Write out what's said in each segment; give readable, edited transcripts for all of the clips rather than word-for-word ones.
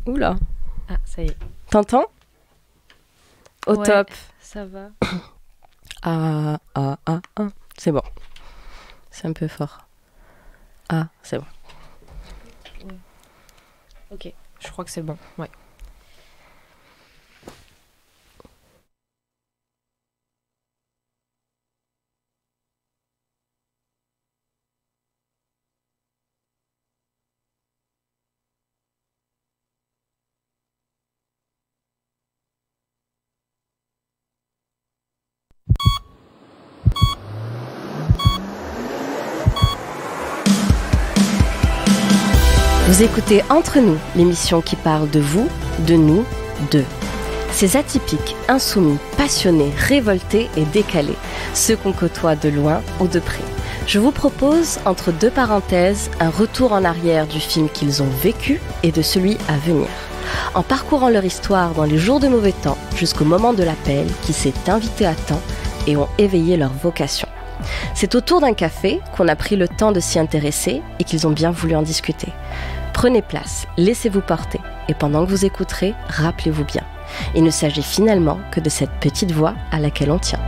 Oula, Ah, ça y est. t'entends? Au Ouais, top. ça va. Ah. C'est bon. C'est un peu fort. Ah, c'est bon. Ouais. Ok, je crois que c'est bon. Ouais. Vous écoutez Entre nous, l'émission qui parle de vous, de nous, d'eux. Ces atypiques, insoumis, passionnés, révoltés et décalés, ceux qu'on côtoie de loin ou de près. Je vous propose, entre deux parenthèses, un retour en arrière du film qu'ils ont vécu et de celui à venir. En parcourant leur histoire dans les jours de mauvais temps jusqu'au moment de l'appel qui s'est invité à temps et ont éveillé leur vocation. C'est autour d'un café qu'on a pris le temps de s'y intéresser et qu'ils ont bien voulu en discuter. Prenez place, laissez-vous porter et pendant que vous écouterez, rappelez-vous bien. Il ne s'agit finalement que de cette petite voix à laquelle on tient.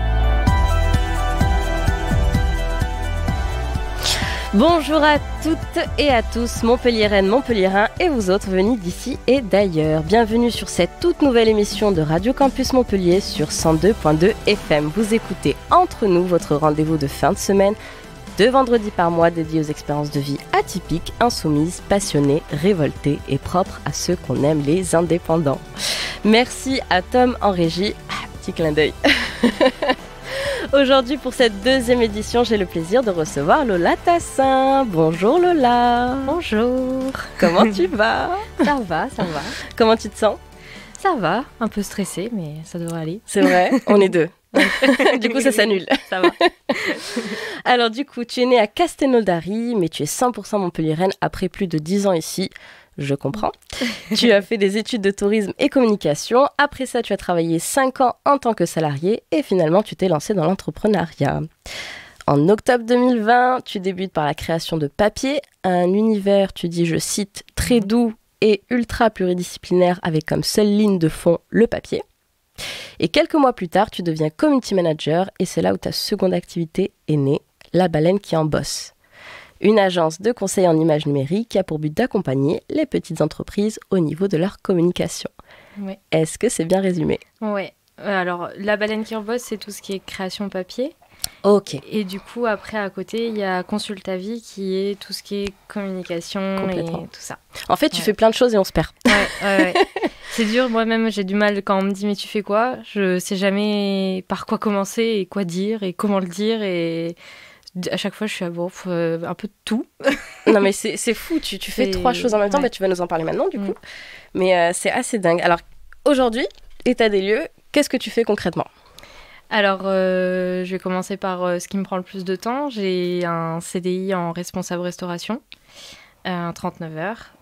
Bonjour à toutes et à tous, Montpelliéraines, Montpelliérains et vous autres venus d'ici et d'ailleurs. Bienvenue sur cette toute nouvelle émission de Radio Campus Montpellier sur 102.2 FM. Vous écoutez Entre nous, votre rendez-vous de fin de semaine, 2 vendredis par mois dédiés aux expériences de vie atypiques, insoumises, passionnées, révoltées et propres à ceux qu'on aime, les indépendants. Merci à Tom en régie. Petit clin d'œil. Aujourd'hui, pour cette deuxième édition, j'ai le plaisir de recevoir Lola Tassin. Bonjour Lola. Bonjour. Comment tu vas? Ça va. Comment tu te sens? Ça va, un peu stressée, mais ça devrait aller. C'est vrai, on est deux. Du coup, ça s'annule. Ça va. Alors du coup, tu es née à Castelnaudary, mais tu es 100% montpelliéraine après plus de 10 ans ici. Je comprends. Tu as fait des études de tourisme et communication. Après ça, tu as travaillé 5 ans en tant que salarié et finalement, tu t'es lancée dans l'entrepreneuriat. En octobre 2020, tu débutes par la création de Papier, un univers, tu dis, je cite, très doux et ultra pluridisciplinaire avec comme seule ligne de fond le papier. Et quelques mois plus tard, tu deviens community manager et c'est là où ta seconde activité est née, La Baleine qui en bosse. Une agence de conseil en images numériques qui a pour but d'accompagner les petites entreprises au niveau de leur communication. Ouais. Est-ce que c'est bien résumé? Ouais. Alors, La Baleine qui en bosse, c'est tout ce qui est création papier. Ok. Et du coup, après, à côté, il y a Consultavie qui est tout ce qui est communication et tout ça. En fait, tu fais plein de choses et on se perd. Ouais. C'est dur, moi-même, j'ai du mal quand on me dit « mais tu fais quoi ?» Je sais jamais par quoi commencer et quoi dire et comment le dire et à chaque fois, je suis un peu de tout. Non, mais c'est fou, tu fais 3 choses en même temps, ouais. Bah, tu vas nous en parler maintenant, du coup. Mais c'est assez dingue. Alors, aujourd'hui, état des lieux, qu'est-ce que tu fais concrètement? Alors, je vais commencer par ce qui me prend le plus de temps. J'ai un CDI en responsable restauration, 39 heures.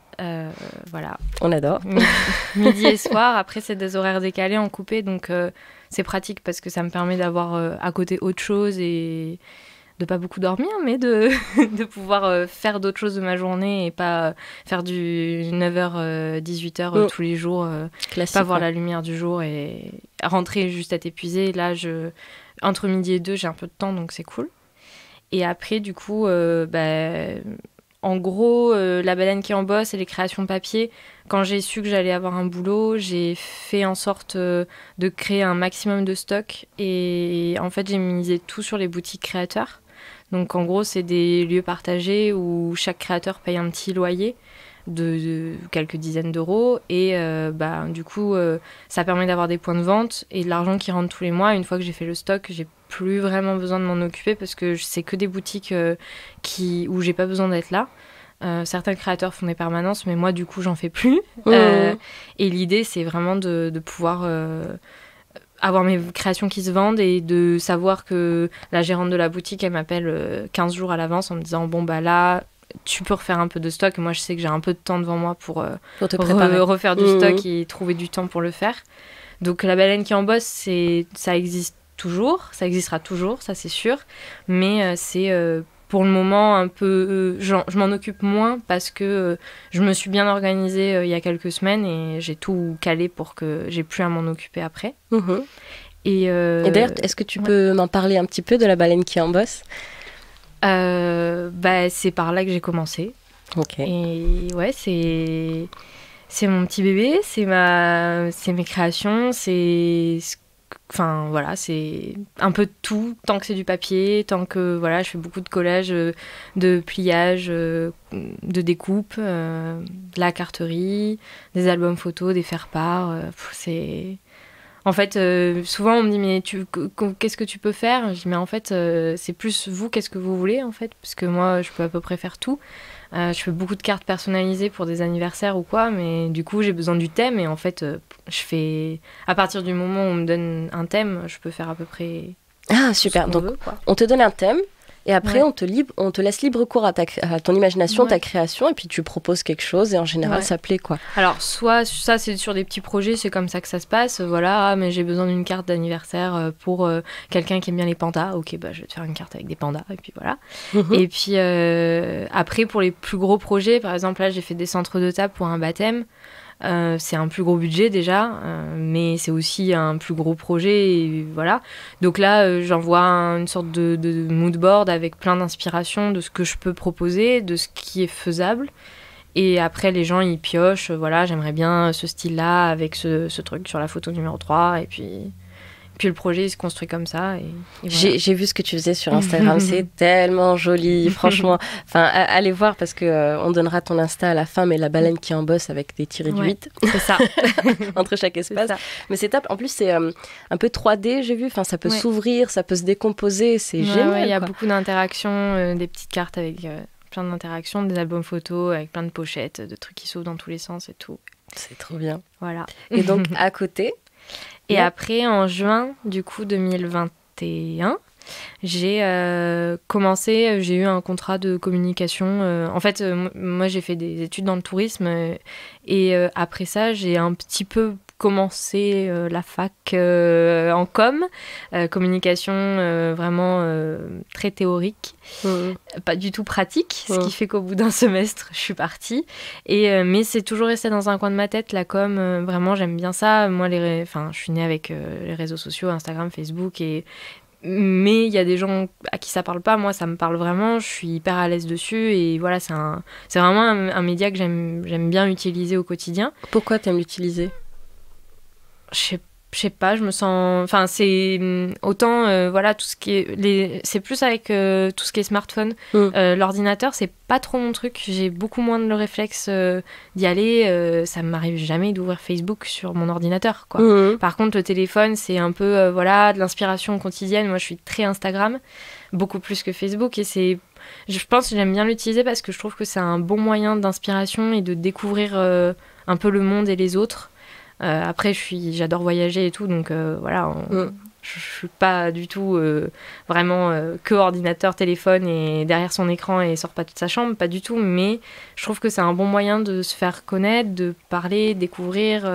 Voilà. On adore. Midi et soir. Après, c'est des horaires décalés en coupé, donc c'est pratique parce que ça me permet d'avoir à côté autre chose et de pas beaucoup dormir, mais de pouvoir faire d'autres choses de ma journée et pas faire du 9h, 18h tous les jours, Classique, pas voir la lumière du jour et rentrer juste être épuisée. Là, entre midi et 2, j'ai un peu de temps, donc c'est cool. Et après, du coup, en gros, La Baleine qui en bosse et les créations papier, quand j'ai su que j'allais avoir un boulot, j'ai fait en sorte de créer un maximum de stock et en fait, j'ai misé tout sur les boutiques créateurs. Donc en gros, c'est des lieux partagés où chaque créateur paye un petit loyer de quelques dizaines d'euros et du coup, ça permet d'avoir des points de vente et de l'argent qui rentre tous les mois. Une fois que j'ai fait le stock, j'ai plus vraiment besoin de m'en occuper parce que c'est que des boutiques où j'ai pas besoin d'être là. Certains créateurs font des permanences, mais moi, du coup, j'en fais plus. Et l'idée, c'est vraiment de pouvoir avoir mes créations qui se vendent et de savoir que la gérante de la boutique, elle m'appelle 15 jours à l'avance en me disant « Bon, bah là, tu peux refaire un peu de stock. » Et moi, je sais que j'ai un peu de temps devant moi pour te préparer. Refaire du stock et trouver du temps pour le faire. Donc, La Baleine qui en bosse, ça existe toujours. Ça existera toujours, ça, c'est sûr. Mais c'est pour le moment, un peu, je m'en occupe moins parce que je me suis bien organisée il y a quelques semaines et j'ai tout calé pour que j'ai plus à m'en occuper après. Et d'ailleurs, est-ce que tu peux m'en parler un petit peu de la baleine qui en bosse? C'est par là que j'ai commencé. Et ouais, c'est mon petit bébé, c'est mes créations, enfin voilà, c'est un peu de tout, tant que c'est du papier, tant que voilà, je fais beaucoup de collages, de pliage, de découpe, de la carterie, des albums photos, des faire-part, c'est... En fait, souvent on me dit mais qu'est-ce que tu peux faire? Je dis mais en fait c'est plus vous, qu'est-ce que vous voulez en fait? Parce que moi je peux à peu près faire tout. Je fais beaucoup de cartes personnalisées pour des anniversaires ou quoi, mais du coup j'ai besoin du thème et en fait je fais... À partir du moment où on me donne un thème, je peux faire à peu près... Ah super, donc on te donne un thème et après on te laisse libre cours à ton imagination, ta création, et puis tu proposes quelque chose et en général ça plaît quoi. Alors soit ça c'est sur des petits projets, c'est comme ça que ça se passe, voilà, mais j'ai besoin d'une carte d'anniversaire pour quelqu'un qui aime bien les pandas, ok bah je vais te faire une carte avec des pandas et puis voilà. Et puis après pour les plus gros projets, par exemple là j'ai fait des centres de table pour un baptême. C'est un plus gros budget déjà, mais c'est aussi un plus gros projet, et voilà. Donc là, j'envoie une sorte de mood board avec plein d'inspirations de ce que je peux proposer, de ce qui est faisable. Et après, les gens, ils piochent, voilà, j'aimerais bien ce style-là avec ce truc sur la photo numéro 3, et puis le projet il se construit comme ça. Et voilà. J'ai vu ce que tu faisais sur Instagram, c'est tellement joli, franchement. Enfin, allez voir parce que on donnera ton Insta à la fin, mais la baleine qui en bosse avec des tirés de 8. C'est ça. Entre chaque espace. Mais c'est top. En plus, c'est un peu 3D, j'ai vu. Enfin, ça peut s'ouvrir, ça peut se décomposer. C'est génial. Il y a beaucoup d'interactions, des petites cartes avec plein d'interactions, des albums photos avec plein de pochettes, de trucs qui s'ouvrent dans tous les sens et tout. C'est trop bien. Voilà. Et donc, à côté... Et après, en juin, du coup, 2021, j'ai commencé, j'ai eu un contrat de communication. En fait, moi, j'ai fait des études dans le tourisme. Et après ça, j'ai un petit peu commencé la fac en com, communication vraiment très théorique, pas du tout pratique, ce qui fait qu'au bout d'un semestre, je suis partie. Mais c'est toujours resté dans un coin de ma tête, la com, vraiment j'aime bien ça. Moi, je suis née avec les réseaux sociaux, Instagram, Facebook, mais il y a des gens à qui ça parle pas, moi ça me parle vraiment, je suis hyper à l'aise dessus, et voilà, c'est vraiment un média que j'aime bien utiliser au quotidien. Pourquoi t'aimes l'utiliser ? Je sais pas, je me sens... Enfin, c'est autant, voilà, tout ce qui est... C'est plus avec tout ce qui est smartphone. L'ordinateur, c'est pas trop mon truc. J'ai beaucoup moins le réflexe d'y aller. Ça m'arrive jamais d'ouvrir Facebook sur mon ordinateur, quoi. Par contre, le téléphone, c'est un peu, voilà, de l'inspiration quotidienne. Moi, je suis très Instagram, beaucoup plus que Facebook. Et je pense que j'aime bien l'utiliser parce que je trouve que c'est un bon moyen d'inspiration et de découvrir un peu le monde et les autres. Après, j'adore voyager et tout, donc voilà, je suis pas du tout vraiment que ordinateur, téléphone et derrière son écran et sort pas de sa chambre, pas du tout, mais je trouve que c'est un bon moyen de se faire connaître, de parler, découvrir,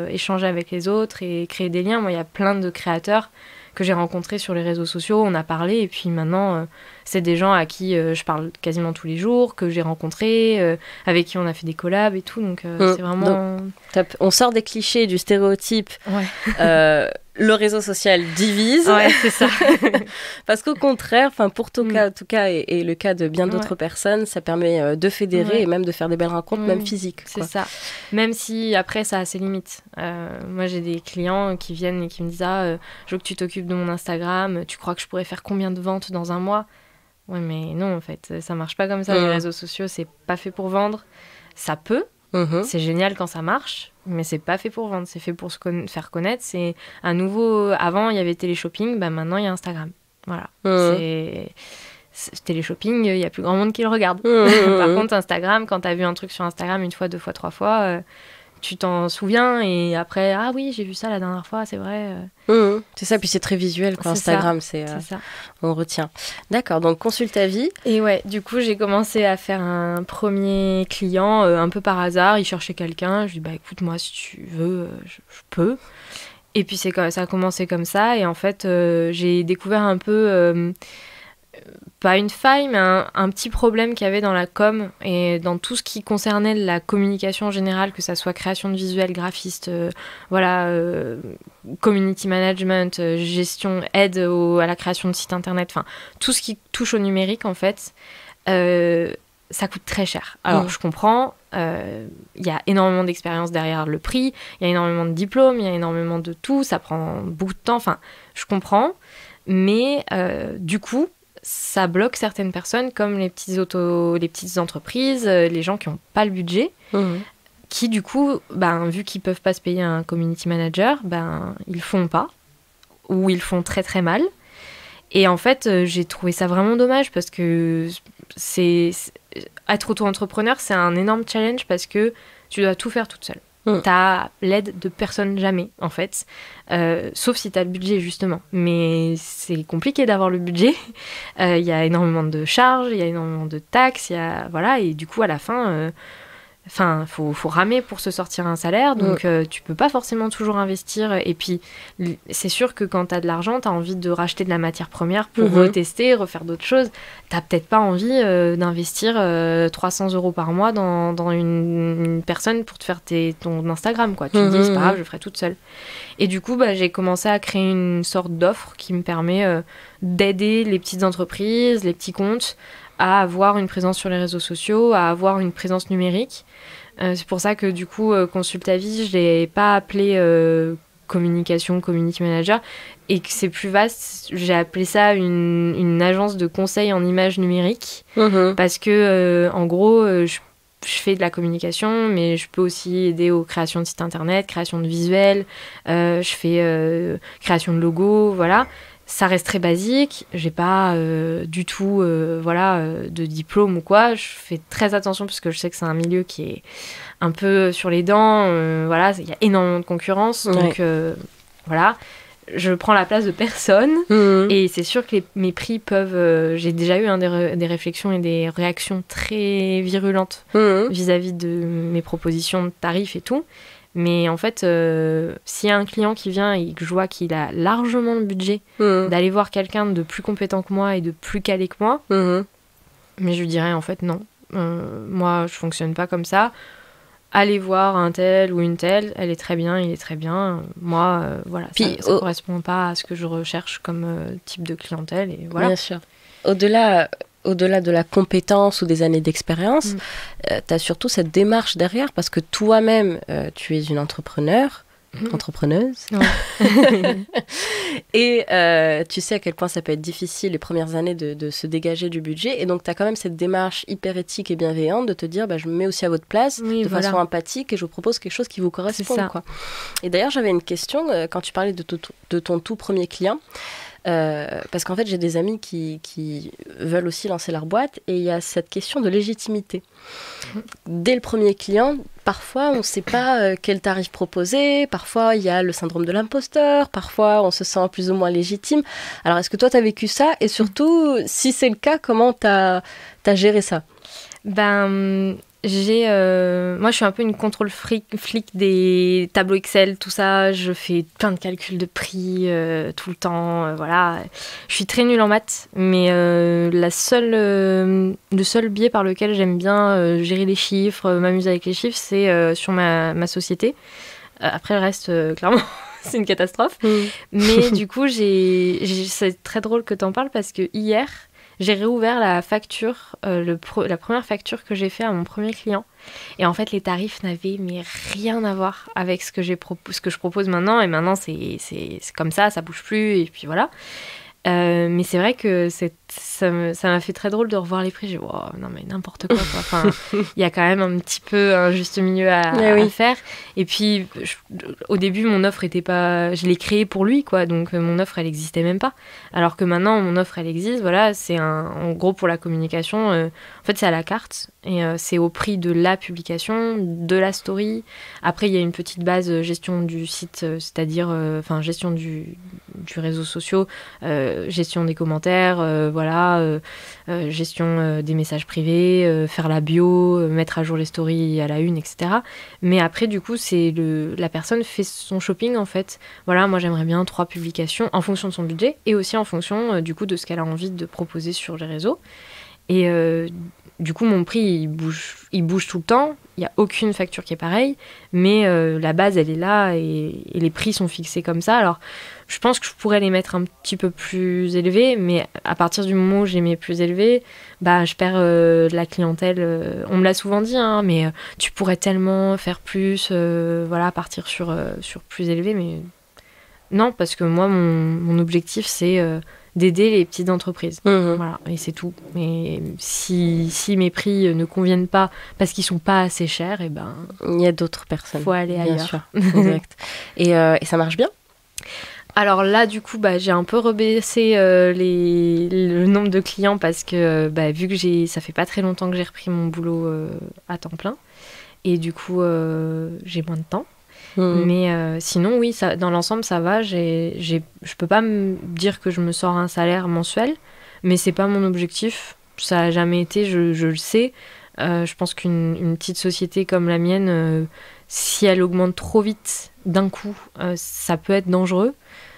échanger avec les autres et créer des liens. Moi, il y a plein de créateurs que j'ai rencontrés sur les réseaux sociaux, on a parlé, et puis maintenant, c'est des gens à qui je parle quasiment tous les jours, que j'ai rencontrés, avec qui on a fait des collabs et tout, donc c'est vraiment... Donc, top. On sort des clichés, du stéréotype. Le réseau social divise. Ouais, c'est ça. Parce qu'au contraire, pour ton cas, en tout cas, et le cas de bien d'autres personnes, ça permet de fédérer et même de faire des belles rencontres, même physiques. C'est ça. Même si après, ça a ses limites. Moi, j'ai des clients qui viennent et qui me disent « Ah, je veux que tu t'occupes de mon Instagram. Tu crois que je pourrais faire combien de ventes dans un mois ?» Oui, mais non, en fait, ça marche pas comme ça. Les réseaux sociaux, c'est pas fait pour vendre. Ça peut. C'est génial quand ça marche, mais c'est pas fait pour vendre, c'est fait pour faire connaître. C'est un nouveau... Avant, il y avait Téléshopping, maintenant, il y a Instagram. Voilà. Téléshopping, il y a plus grand monde qui le regarde. Par contre, Instagram, quand t'as vu un truc sur Instagram une fois, deux fois, trois fois, tu t'en souviens, et après, ah oui, j'ai vu ça la dernière fois, c'est vrai. C'est ça, puis c'est très visuel, quoi. Instagram, c'est ça. On retient. D'accord, donc consulte ta vie. Et ouais, du coup, j'ai commencé à faire un premier client un peu par hasard. Il cherchait quelqu'un. Je lui ai dit, écoute, moi, si tu veux, je peux. Et puis, ça a commencé comme ça. Et en fait, j'ai découvert un peu pas une faille, mais un petit problème qu'il y avait dans la com et dans tout ce qui concernait la communication en général, que ça soit création de visuels, graphiste, community management, gestion, aide à la création de sites internet, enfin tout ce qui touche au numérique en fait, ça coûte très cher. Alors je comprends, y a énormément d'expérience derrière le prix, il y a énormément de diplômes, il y a énormément de tout, ça prend beaucoup de temps, enfin je comprends, mais du coup ça bloque certaines personnes comme les petites entreprises, les gens qui n'ont pas le budget, qui du coup, vu qu'ils peuvent pas se payer un community manager, ils font pas, ou ils font très très mal. Et en fait, j'ai trouvé ça vraiment dommage parce que être auto-entrepreneur, c'est un énorme challenge parce que tu dois tout faire toute seule. T'as l'aide de personne jamais, en fait. Sauf si t'as le budget, justement. Mais c'est compliqué d'avoir le budget. Il y a énormément de charges, il y a énormément de taxes, et du coup, à la fin... faut ramer pour se sortir un salaire, donc tu peux pas forcément toujours investir. Et puis, c'est sûr que quand t'as de l'argent, t'as envie de racheter de la matière première pour retester, refaire d'autres choses. T'as peut-être pas envie d'investir 300 € par mois dans une personne pour te faire ton Instagram, quoi. Tu te dis, c'est pas grave, je le ferai toute seule. Et du coup, j'ai commencé à créer une sorte d'offre qui me permet d'aider les petites entreprises, les petits comptes, à avoir une présence sur les réseaux sociaux, à avoir une présence numérique. C'est pour ça que du coup, Consultavie, je ne l'ai pas appelé communication, community manager, et que c'est plus vaste. J'ai appelé ça une agence de conseil en images numériques, parce que, en gros, je fais de la communication, mais je peux aussi aider aux créations de sites internet, création de visuels, je fais création de logos, voilà. Ça reste très basique, j'ai pas du tout de diplôme ou quoi. Je fais très attention parce que je sais que c'est un milieu qui est un peu sur les dents. Il y a énormément de concurrence, donc voilà. Je prends la place de personne et c'est sûr que mes prix peuvent... j'ai déjà eu des réflexions et des réactions très virulentes vis-à-vis de mes propositions de tarifs et tout. Mais en fait, s'il y a un client qui vient et que je vois qu'il a largement le budget d'aller voir quelqu'un de plus compétent que moi et de plus calé que moi, mais je lui dirais en fait non. Moi, je fonctionne pas comme ça. Allez voir un tel ou une telle, elle est très bien, il est très bien. Moi, puis, ça correspond pas à ce que je recherche comme type de clientèle. Et voilà. Bien sûr. Au-delà de la compétence ou des années d'expérience, tu as surtout cette démarche derrière parce que toi-même, tu es une entrepreneuse. Ouais. Et tu sais à quel point ça peut être difficile les premières années de se dégager du budget. Et donc, tu as quand même cette démarche hyper éthique et bienveillante de te dire je me mets aussi à votre place façon empathique et je vous propose quelque chose qui vous correspond. Quoi. Et d'ailleurs, j'avais une question quand tu parlais de ton tout premier client. Parce qu'en fait, j'ai des amis qui veulent aussi lancer leur boîte et il y a cette question de légitimité. Dès le premier client, parfois, on ne sait pas quel tarif proposer, parfois, il y a le syndrome de l'imposteur, parfois, on se sent plus ou moins légitime. Alors, est-ce que toi, tu as vécu ça? Et surtout, si c'est le cas, comment tu as géré ça? Moi, je suis un peu une contrôle flic des tableaux Excel, tout ça. Je fais plein de calculs de prix tout le temps. Voilà. Je suis très nulle en maths, mais le seul biais par lequel j'aime bien gérer les chiffres, m'amuser avec les chiffres, c'est sur ma société. Après, le reste, clairement, c'est une catastrophe. Mais du coup, c'est très drôle que tu en parles parce que hier, j'ai réouvert la facture, la première facture que j'ai fait à mon premier client. Et en fait, les tarifs n'avaient rien à voir avec ce que je propose maintenant. Et maintenant, c'est comme ça bouge plus. Et puis voilà. Mais c'est vrai que ça m'a fait très drôle de revoir les prix. J'ai dit, wow, non mais n'importe quoi. Enfin, il y a quand même un petit peu un juste milieu à faire. Et puis, au début, mon offre était pas... Je l'ai créée pour lui, quoi. Donc, mon offre, elle n'existait même pas. Alors que maintenant, mon offre, elle existe. Voilà, c'est en gros, pour la communication, en fait, c'est à la carte. Et c'est au prix de la publication, de la story. Après, il y a une petite base gestion du site, c'est-à-dire gestion du réseau social, gestion des commentaires, voilà, gestion des messages privés, faire la bio, mettre à jour les stories à la une, etc. Mais après, du coup, la personne fait son shopping, en fait. Voilà, moi, j'aimerais bien 3 publications en fonction de son budget et aussi en fonction, du coup, de ce qu'elle a envie de proposer sur les réseaux. Et du coup, mon prix, il bouge tout le temps. Il n'y a aucune facture qui est pareille. Mais la base, elle est là et les prix sont fixés comme ça. Alors, je pense que je pourrais les mettre un petit peu plus élevés. Mais à partir du moment où je les mets plus élevés, bah, je perds de la clientèle. On me l'a souvent dit, hein, mais tu pourrais tellement faire plus, voilà, partir sur plus élevé. Mais non, parce que moi, mon objectif, c'est d'aider les petites entreprises. Voilà, et c'est tout. Mais si mes prix ne conviennent pas parce qu'ils sont pas assez chers, et ben il y a d'autres personnes. Faut aller ailleurs. Bien sûr. Exact. Et ça marche bien? Alors là, du coup, j'ai un peu rebaissé le nombre de clients parce que vu que ça fait pas très longtemps que j'ai repris mon boulot à temps plein, et du coup, j'ai moins de temps. Mais sinon, oui, dans l'ensemble, ça va. Je peux pas me dire que je me sors un salaire mensuel, mais c'est pas mon objectif. Ça a jamais été, je le sais. Je pense qu'une petite société comme la mienne, si elle augmente trop vite d'un coup, ça peut être dangereux.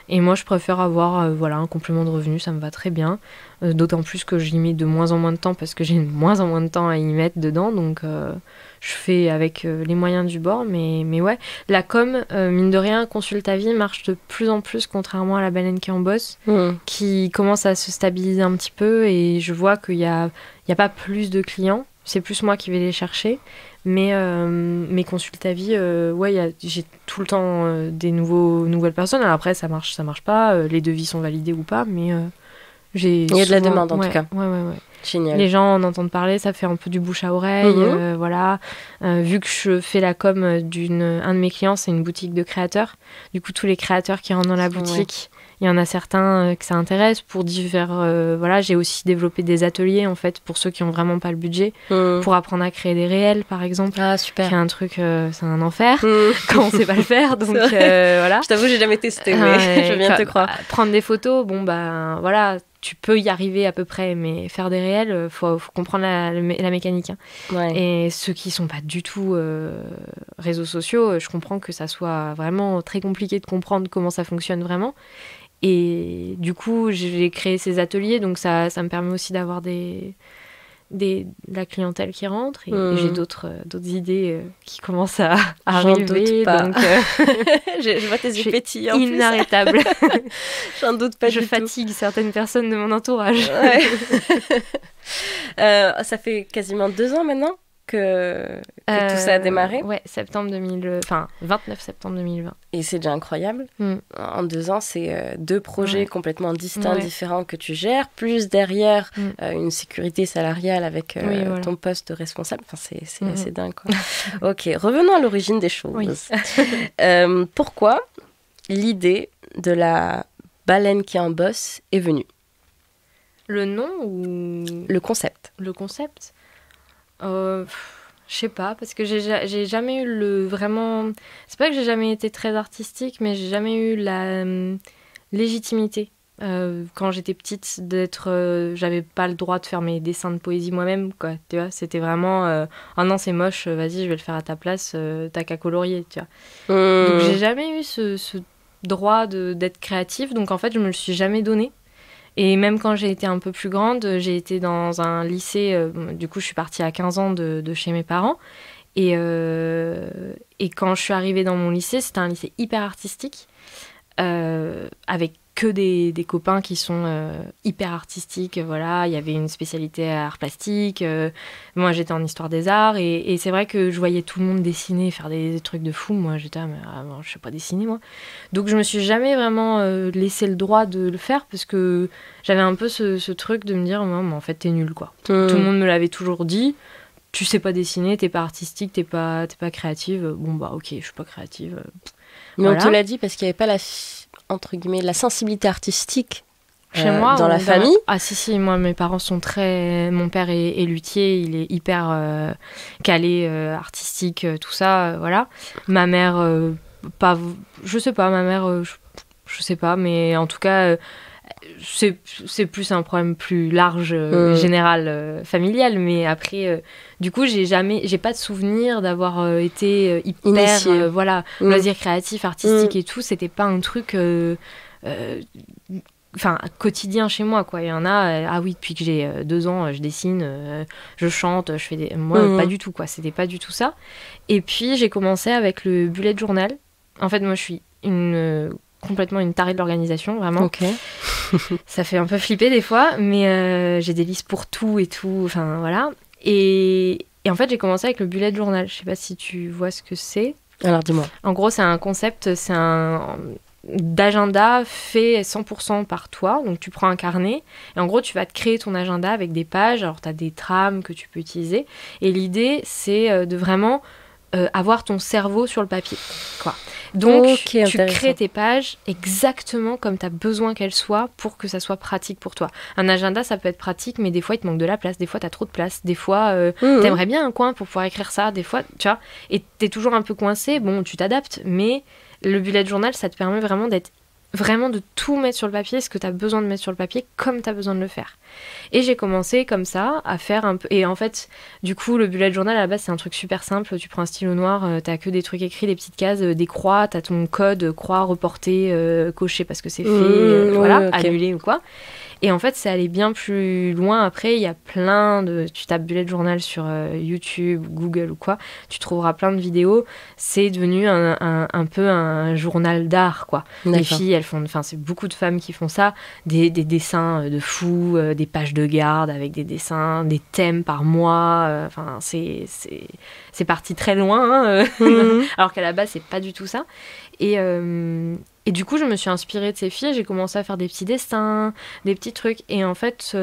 Et moi, je préfère avoir un complément de revenu, ça me va très bien. D'autant plus que j'y mets de moins en moins de temps parce que j'ai de moins en moins de temps à y mettre dedans. Donc, je fais avec les moyens du bord. Mais ouais, la com, mine de rien, Consultavie marche de plus en plus, contrairement à la baleine qui en bosse, qui commence à se stabiliser un petit peu. Et je vois qu'il y a pas plus de clients. C'est plus moi qui vais les chercher. Mais Consultavie, j'ai tout le temps des nouvelles personnes. Alors après, ça marche pas. Les devis sont validés ou pas, mais il y a de la demande en tout cas. Ouais. Génial. Les gens en entendent parler, ça fait un peu du bouche à oreille. Voilà. Vu que je fais la com un de mes clients, c'est une boutique de créateurs. Du coup, tous les créateurs qui rentrent dans la boutique, il y en a certains que ça intéresse pour voilà, j'ai aussi développé des ateliers en fait pour ceux qui ont vraiment pas le budget, pour apprendre à créer des réels par exemple. Ah super. Qui est un truc, c'est un enfer quand on sait pas le faire. Donc voilà. Je t'avoue, j'ai jamais testé, mais je veux bien te croire. Prendre des photos, voilà. Tu peux y arriver à peu près, mais faire des réels, faut comprendre la mécanique. Hein. Ouais. Et ceux qui sont pas du tout réseaux sociaux, je comprends que ça soit vraiment très compliqué de comprendre comment ça fonctionne vraiment. Et du coup, j'ai créé ces ateliers, donc ça me permet aussi d'avoir la clientèle qui rentre. Et j'ai d'autres idées qui commencent à arriver. Doute pas. Donc, je vois tes yeux pétillants. Inarrêtable. J'en doute pas. Je fatigue certaines personnes de mon entourage. Ouais. Ça fait quasiment 2 ans maintenant que tout ça a démarré. Ouais, 29 septembre 2020. Et c'est déjà incroyable. En 2 ans, c'est 2 projets complètement distincts, différents que tu gères, plus derrière une sécurité salariale avec ton poste de responsable. Enfin, c'est dingue, quoi. Ok, revenons à l'origine des choses. Oui. Pourquoi l'idée de la baleine qui en bosse est venue? Le nom ou... Le concept. Le concept je sais pas, parce que j'ai jamais eu vraiment... C'est pas que j'ai jamais été très artistique, mais j'ai jamais eu la légitimité. Quand j'étais petite, j'avais pas le droit de faire mes dessins de poésie moi-même, quoi, tu vois. C'était vraiment... ah non, c'est moche, vas-y, je vais le faire à ta place, t'as qu'à colorier, tu vois. Donc j'ai jamais eu ce droit d'être créative, donc en fait, je me le suis jamais donné. Et même quand j'ai été un peu plus grande, j'ai été dans un lycée, du coup je suis partie à 15 ans de chez mes parents. Et quand je suis arrivée dans mon lycée, c'était un lycée hyper artistique, avec que des copains qui sont hyper artistiques. Voilà, il y avait une spécialité à art plastique, moi j'étais en histoire des arts, et c'est vrai que je voyais tout le monde dessiner, faire des trucs de fou. Moi j'étais je sais pas dessiner moi. Donc je me suis jamais vraiment laissé le droit de le faire, parce que j'avais un peu ce truc de me dire non, mais en fait t'es nulle, quoi. Tout le monde me l'avait toujours dit. Tu sais pas dessiner, t'es pas artistique, t'es pas créative. Bon bah ok, je suis pas créative. Mais on te l'a dit parce qu'il y avait pas entre guillemets, la sensibilité artistique chez moi, dans la famille. Ah si, moi mes parents sont très... Mon père est luthier, il est hyper calé, artistique, tout ça, voilà. Ma mère, pas... Je sais pas, ma mère, je sais pas, mais en tout cas, c'est plus un problème plus large, général, familial. Mais après, du coup, j'ai pas de souvenir d'avoir été hyper, loisir créatif, artistique et tout. C'était pas un truc... quotidien chez moi, quoi. Il y en a, ah oui, depuis que j'ai 2 ans, je dessine, je chante, je fais des... Moi, pas du tout, quoi. C'était pas du tout ça. Et puis, j'ai commencé avec le bullet journal. En fait, moi, je suis complètement une tarée de l'organisation, vraiment. Ok. Ça fait un peu flipper des fois, mais j'ai des listes pour tout et tout, enfin, voilà. Et en fait, j'ai commencé avec le bullet journal. Je sais pas si tu vois ce que c'est. Alors, dis-moi. En gros, c'est un concept, c'est un... d'agenda fait 100% par toi. Donc tu prends un carnet et en gros tu vas te créer ton agenda avec des pages. Alors tu as des trames que tu peux utiliser et l'idée c'est de vraiment avoir ton cerveau sur le papier, quoi. Donc tu crées tes pages exactement comme tu as besoin qu'elles soient pour que ça soit pratique pour toi. Un agenda ça peut être pratique mais des fois il te manque de la place, des fois tu as trop de place, des fois t'aimerais bien un coin pour pouvoir écrire ça, des fois tu vois, et t'es toujours un peu coincé, bon tu t'adaptes, mais le bullet journal, ça te permet vraiment de tout mettre sur le papier, ce que tu as besoin de mettre sur le papier, comme tu as besoin de le faire. Et j'ai commencé comme ça, à faire un peu... Et en fait, du coup, le bullet journal, à la base, c'est un truc super simple. Tu prends un stylo noir, t'as que des trucs écrits, des petites cases, des croix, t'as ton code, croix, reporté, coché parce que c'est fait, voilà, okay. Annulé ou quoi. Et en fait, c'est allé bien plus loin. Après, il y a plein de... Tu tapes bullet journal sur YouTube, Google ou quoi, tu trouveras plein de vidéos. C'est devenu un peu un journal d'art, quoi. Les filles, elles font... Enfin, c'est beaucoup de femmes qui font ça. Des dessins de fous, des pages de garde avec des dessins, des thèmes par mois. Enfin, c'est parti très loin. Alors qu'à la base, c'est pas du tout ça. Et du coup, je me suis inspirée de ces filles, j'ai commencé à faire des petits dessins, des petits trucs. Et en fait,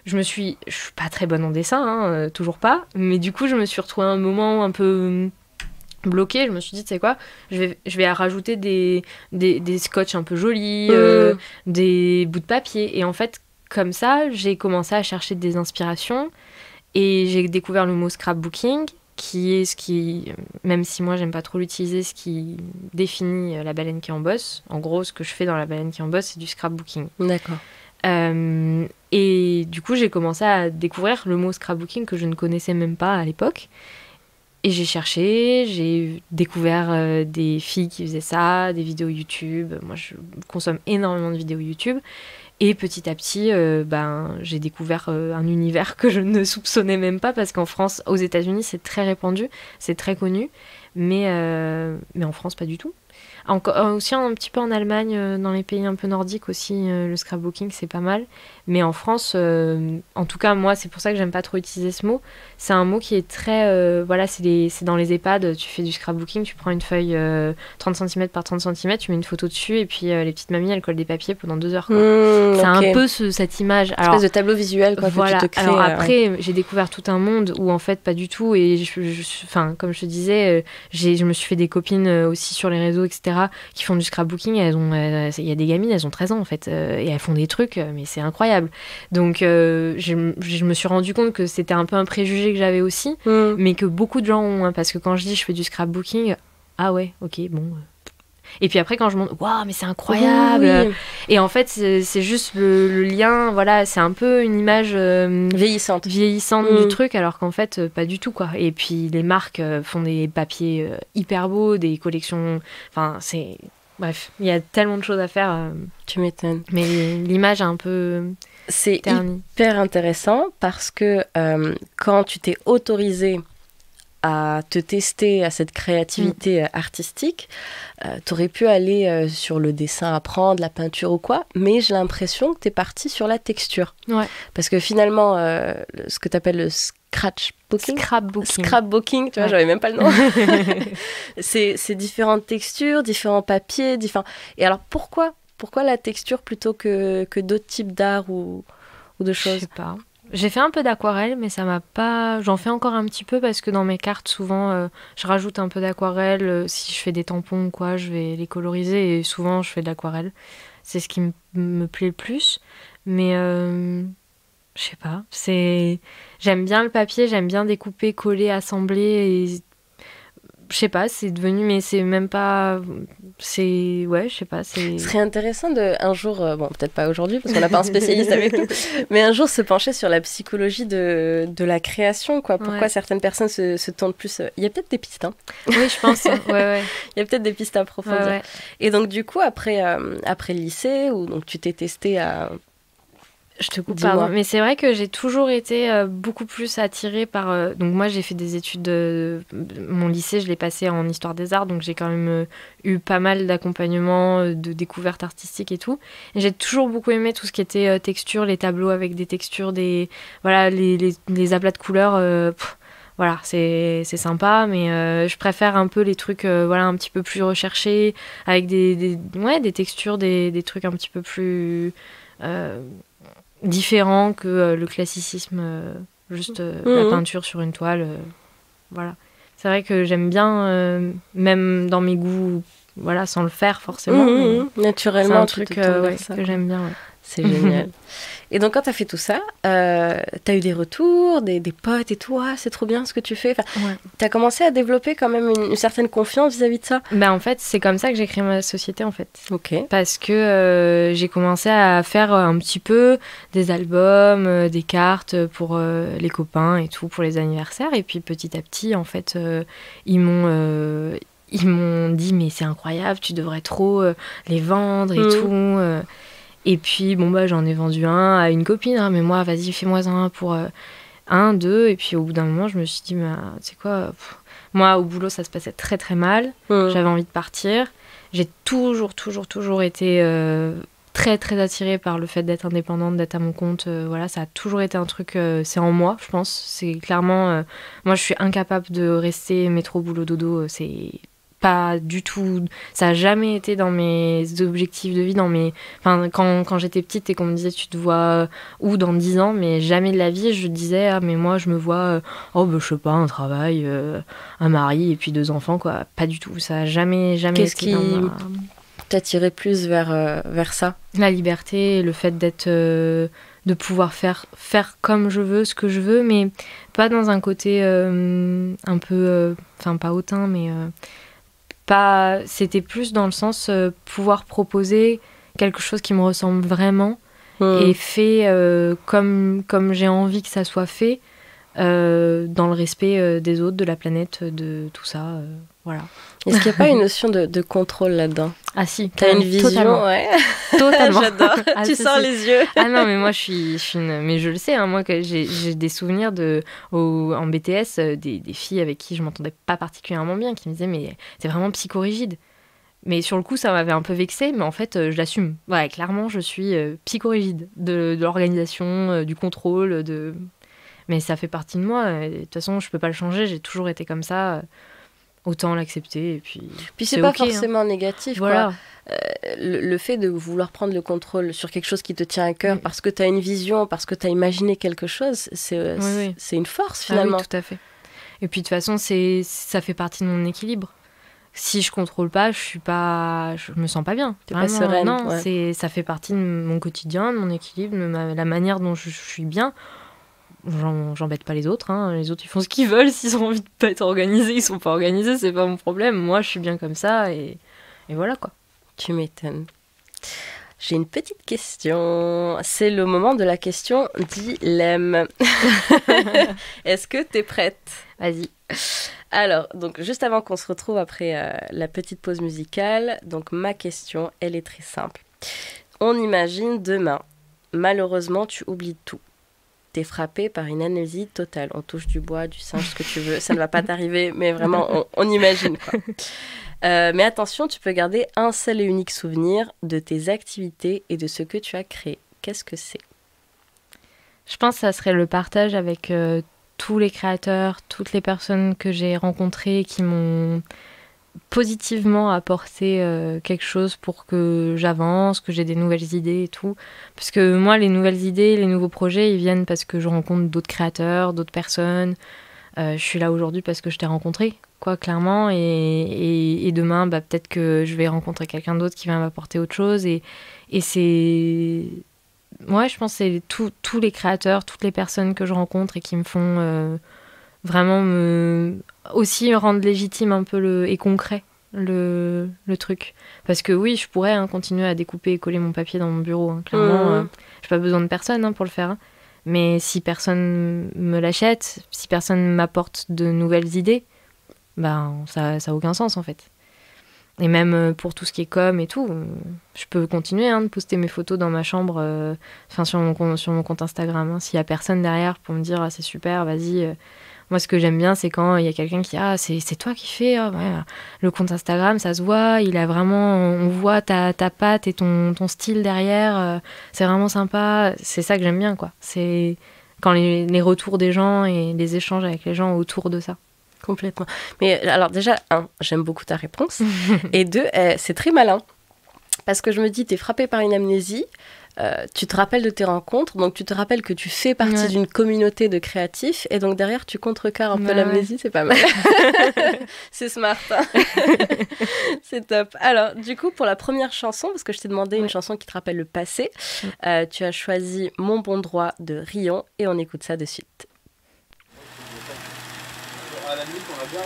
je suis pas très bonne en dessin, toujours pas. Mais du coup, je me suis retrouvée à un moment un peu bloquée. Je me suis dit, tu sais quoi, je vais rajouter des scotch un peu jolis, des bouts de papier. Et en fait, comme ça, j'ai commencé à chercher des inspirations. Et j'ai découvert le mot scrapbooking, qui est ce qui, même si moi j'aime pas trop l'utiliser, ce qui définit la baleine qui en bosse. En gros, ce que je fais dans la baleine qui en bosse, c'est du scrapbooking. D'accord. Et du coup, j'ai commencé à découvrir le mot scrapbooking que je ne connaissais même pas à l'époque. Et j'ai cherché, j'ai découvert des filles qui faisaient ça, des vidéos YouTube. Moi, je consomme énormément de vidéos YouTube. Et petit à petit, j'ai découvert un univers que je ne soupçonnais même pas, parce qu'en France, aux États-Unis, c'est très répandu, c'est très connu, mais en France, pas du tout. Aussi un petit peu en Allemagne, dans les pays un peu nordiques aussi, le scrapbooking, c'est pas mal. Mais en France, en tout cas, moi, c'est pour ça que j'aime pas trop utiliser ce mot. C'est un mot qui est très... c'est dans les EHPAD, tu fais du scrapbooking, tu prends une feuille 30 cm par 30 cm, tu mets une photo dessus, et puis les petites mamies, elles collent des papiers pendant 2 heures. Quoi. C'est un peu cette image. Une espèce de tableau visuel, quoi, voilà. Que tu te crées. Alors après, j'ai découvert tout un monde où, en fait, pas du tout. Et comme je te disais, je me suis fait des copines aussi sur les réseaux, etc., qui font du scrapbooking. Il y a des gamines, elles ont 13 ans, en fait, et elles font des trucs, mais c'est incroyable. Donc je me suis rendu compte que c'était un peu un préjugé que j'avais aussi, mais que beaucoup de gens ont, hein, parce que quand je dis je fais du scrapbooking, ah ouais, ok, bon. Et puis après quand je montre, waouh, mais c'est incroyable. Oui. Et en fait c'est juste le lien, voilà, c'est un peu une image vieillissante du truc, alors qu'en fait pas du tout, quoi. Et puis les marques font des papiers hyper beaux, des collections, enfin c'est... Bref, il y a tellement de choses à faire. Tu m'étonnes. Mais l'image est un peu... C'est hyper intéressant parce que quand tu t'es autorisée à te tester à cette créativité artistique, t'aurais pu aller sur le dessin, apprendre la peinture ou quoi, mais j'ai l'impression que t'es partie sur la texture. Ouais. Parce que finalement, ce que t'appelles le scrapbooking, tu vois, j'avais même pas le nom. c'est différentes textures, différents papiers, Et alors pourquoi la texture plutôt que d'autres types d'art ou de choses? Je sais pas. J'ai fait un peu d'aquarelle, mais ça m'a pas... J'en fais encore un petit peu parce que dans mes cartes, souvent, je rajoute un peu d'aquarelle. Si je fais des tampons ou quoi, je vais les coloriser et souvent, je fais de l'aquarelle. C'est ce qui me plaît le plus. Mais je sais pas. J'aime bien le papier, j'aime bien découper, coller, assembler. je sais pas, c'est devenu, mais c'est même pas, c'est, ouais, je sais pas, c'est... Ce serait intéressant un jour, bon, peut-être pas aujourd'hui, parce qu'on n'a pas un spécialiste avec nous, mais un jour se pencher sur la psychologie de la création, quoi. Pourquoi certaines personnes se tournent plus... Il y a peut-être des pistes, hein. Oui, je pense, ouais. Il y a peut-être des pistes à approfondir. Ouais. Et donc, du coup, après le lycée, où donc, tu t'es testée à... Je te coupe, pardon. Mais c'est vrai que j'ai toujours été beaucoup plus attirée par... donc moi, j'ai fait des études... mon lycée, je l'ai passé en histoire des arts, donc j'ai quand même eu pas mal d'accompagnement, de découvertes artistiques et tout. Et j'ai toujours beaucoup aimé tout ce qui était texture, les tableaux avec des textures, voilà, les aplats de couleurs... voilà, c'est sympa, mais je préfère un peu les trucs voilà, un petit peu plus recherchés, avec des textures, des trucs un petit peu plus... différent que le classicisme, juste la peinture sur une toile. Voilà. C'est vrai que j'aime bien, même dans mes goûts, voilà, sans le faire forcément. Naturellement, c'est un truc que j'aime bien. Ouais. C'est génial. Et donc, quand tu as fait tout ça, tu as eu des retours, des potes et tout, c'est trop bien ce que tu fais. Enfin, tu as commencé à développer quand même une certaine confiance vis-à-vis de ça. Ben, en fait, c'est comme ça que j'ai créé ma société, en fait. Ok. Parce que j'ai commencé à faire un petit peu des albums, des cartes pour les copains et tout, pour les anniversaires. Et puis, petit à petit, en fait, ils m'ont dit, mais c'est incroyable, tu devrais trop les vendre et tout. Et puis, bon, bah, j'en ai vendu un à une copine, hein, mais moi, vas-y, fais-moi un pour 1, 2. Et puis, au bout d'un moment, je me suis dit, tu sais quoi, moi, au boulot, ça se passait très, très mal. J'avais envie de partir. J'ai toujours été très, très attirée par le fait d'être indépendante, d'être à mon compte. Voilà, ça a toujours été un truc, c'est en moi, je pense. C'est clairement... moi, je suis incapable de rester métro, boulot, dodo. C'est... pas du tout, ça a jamais été dans mes objectifs de vie, enfin, quand j'étais petite et qu'on me disait tu te vois où dans 10 ans, mais jamais de la vie je disais mais moi je me vois je sais pas, un travail, un mari et puis 2 enfants, quoi. Pas du tout, ça a jamais Qu'est-ce été qui t'attirait plus vers ça? La liberté, le fait d'être de pouvoir faire comme je veux, ce que je veux, mais pas dans un côté un peu enfin pas hautain, mais c'était plus dans le sens pouvoir proposer quelque chose qui me ressemble vraiment et fait comme j'ai envie que ça soit fait, dans le respect des autres, de la planète, de tout ça, voilà. Est-ce qu'il n'y a pas une notion de contrôle là-dedans? Ah si, t'as une vision, totalement. Ouais. Totalement. J'adore. Tu sors les yeux. Ah non, mais moi je suis mais je le sais, hein, moi que j'ai des souvenirs en BTS des filles avec qui je m'entendais pas particulièrement bien, qui me disaient mais c'est vraiment psychorigide. Mais sur le coup, ça m'avait un peu vexée, mais en fait, je l'assume. Ouais, clairement, je suis psychorigide de l'organisation, du contrôle, mais ça fait partie de moi. De toute façon, je peux pas le changer. J'ai toujours été comme ça. Autant l'accepter et puis c'est pas forcément négatif, voilà. Le fait de vouloir prendre le contrôle sur quelque chose qui te tient à cœur parce que tu as une vision, parce que tu as imaginé quelque chose, c'est une force finalement. Ah oui, tout à fait. Et puis de toute façon, ça fait partie de mon équilibre. Si je contrôle pas, je me sens pas bien. T'es pas sereine. Non, ça fait partie de mon quotidien, de mon équilibre, de la manière dont je suis bien. J'embête pas les autres, hein. Les autres ils font ce qu'ils veulent, s'ils ont envie de pas être organisés, ils sont pas organisés, c'est pas mon problème. Moi je suis bien comme ça et voilà, quoi. Tu m'étonnes. J'ai une petite question, c'est le moment de la question dilemme. Est-ce que t'es prête? Vas-y. Alors, donc juste avant qu'on se retrouve après la petite pause musicale, donc ma question, elle est très simple. On imagine demain, malheureusement tu oublies tout. T'es frappé par une amnésie totale. On touche du bois, du singe, ce que tu veux. Ça ne va pas t'arriver, mais vraiment, on imagine, quoi. Mais attention, tu peux garder un seul et unique souvenir de tes activités et de ce que tu as créé. Qu'est-ce que c'est? Je pense que ça serait le partage avec tous les créateurs, toutes les personnes que j'ai rencontrées qui m'ont positivement apporter quelque chose pour que j'avance, que j'ai des nouvelles idées et tout. Parce que moi, les nouvelles idées, les nouveaux projets, ils viennent parce que je rencontre d'autres créateurs, d'autres personnes. Je suis là aujourd'hui parce que je t'ai rencontré, quoi, clairement. Et demain, peut-être que je vais rencontrer quelqu'un d'autre qui va m'apporter autre chose. Et c'est... Ouais, je pense que c'est tous les créateurs, toutes les personnes que je rencontre et qui me font vraiment aussi rendre légitime un peu et concret le truc. Parce que oui, je pourrais continuer à découper et coller mon papier dans mon bureau. Clairement, j'ai pas besoin de personne pour le faire. Mais si personne me l'achète, si personne m'apporte de nouvelles idées, ça a aucun sens en fait. Et même pour tout ce qui est com et tout, je peux continuer de poster mes photos dans ma chambre, sur mon compte Instagram. S'il y a personne derrière pour me dire c'est super, vas-y. Moi, ce que j'aime bien, c'est quand il y a quelqu'un qui c'est toi qui fais le compte Instagram, ça se voit, il a vraiment, on voit ta patte et ton style derrière, c'est vraiment sympa. C'est ça que j'aime bien, quoi. C'est quand les retours des gens et les échanges avec les gens autour de ça. Complètement. Mais alors déjà, j'aime beaucoup ta réponse. Et 2, c'est très malin. Parce que je me dis, t'es frappée par une amnésie, tu te rappelles de tes rencontres, donc tu te rappelles que tu fais partie d'une communauté de créatifs, et donc derrière, tu contrecarres un peu l'amnésie, c'est pas mal. C'est smart. C'est top. Alors, du coup, pour la première chanson, parce que je t'ai demandé une chanson qui te rappelle le passé, tu as choisi Mon bon droit de Rion, et on écoute ça de suite. À la nuit, on va bien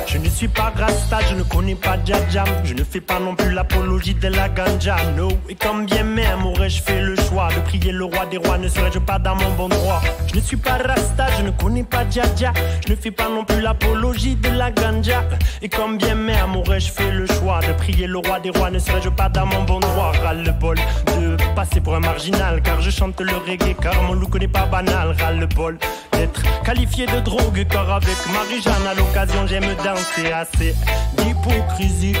Je ne suis pas Rasta, je ne connais pas Dja, je ne fais pas non plus l'apologie de la ganja, no. Et quand bien même aurais-je fait le choix de prier le roi des rois, ne serais-je pas dans mon bon droit. Je ne suis pas Rasta, je ne connais pas Dja, je ne fais pas non plus l'apologie de la ganja. Et quand bien même aurais-je fait le choix de prier le roi des rois, ne serais-je pas dans mon bon droit. Ras-le-bol de passer pour un marginal, car je chante le reggae, car mon look n'est pas banal. Ras-le-bol d'être qualifié de drogue, car avec Marie-Jeanne à l'occasion j'aime danser. Assez d'hypocrisie,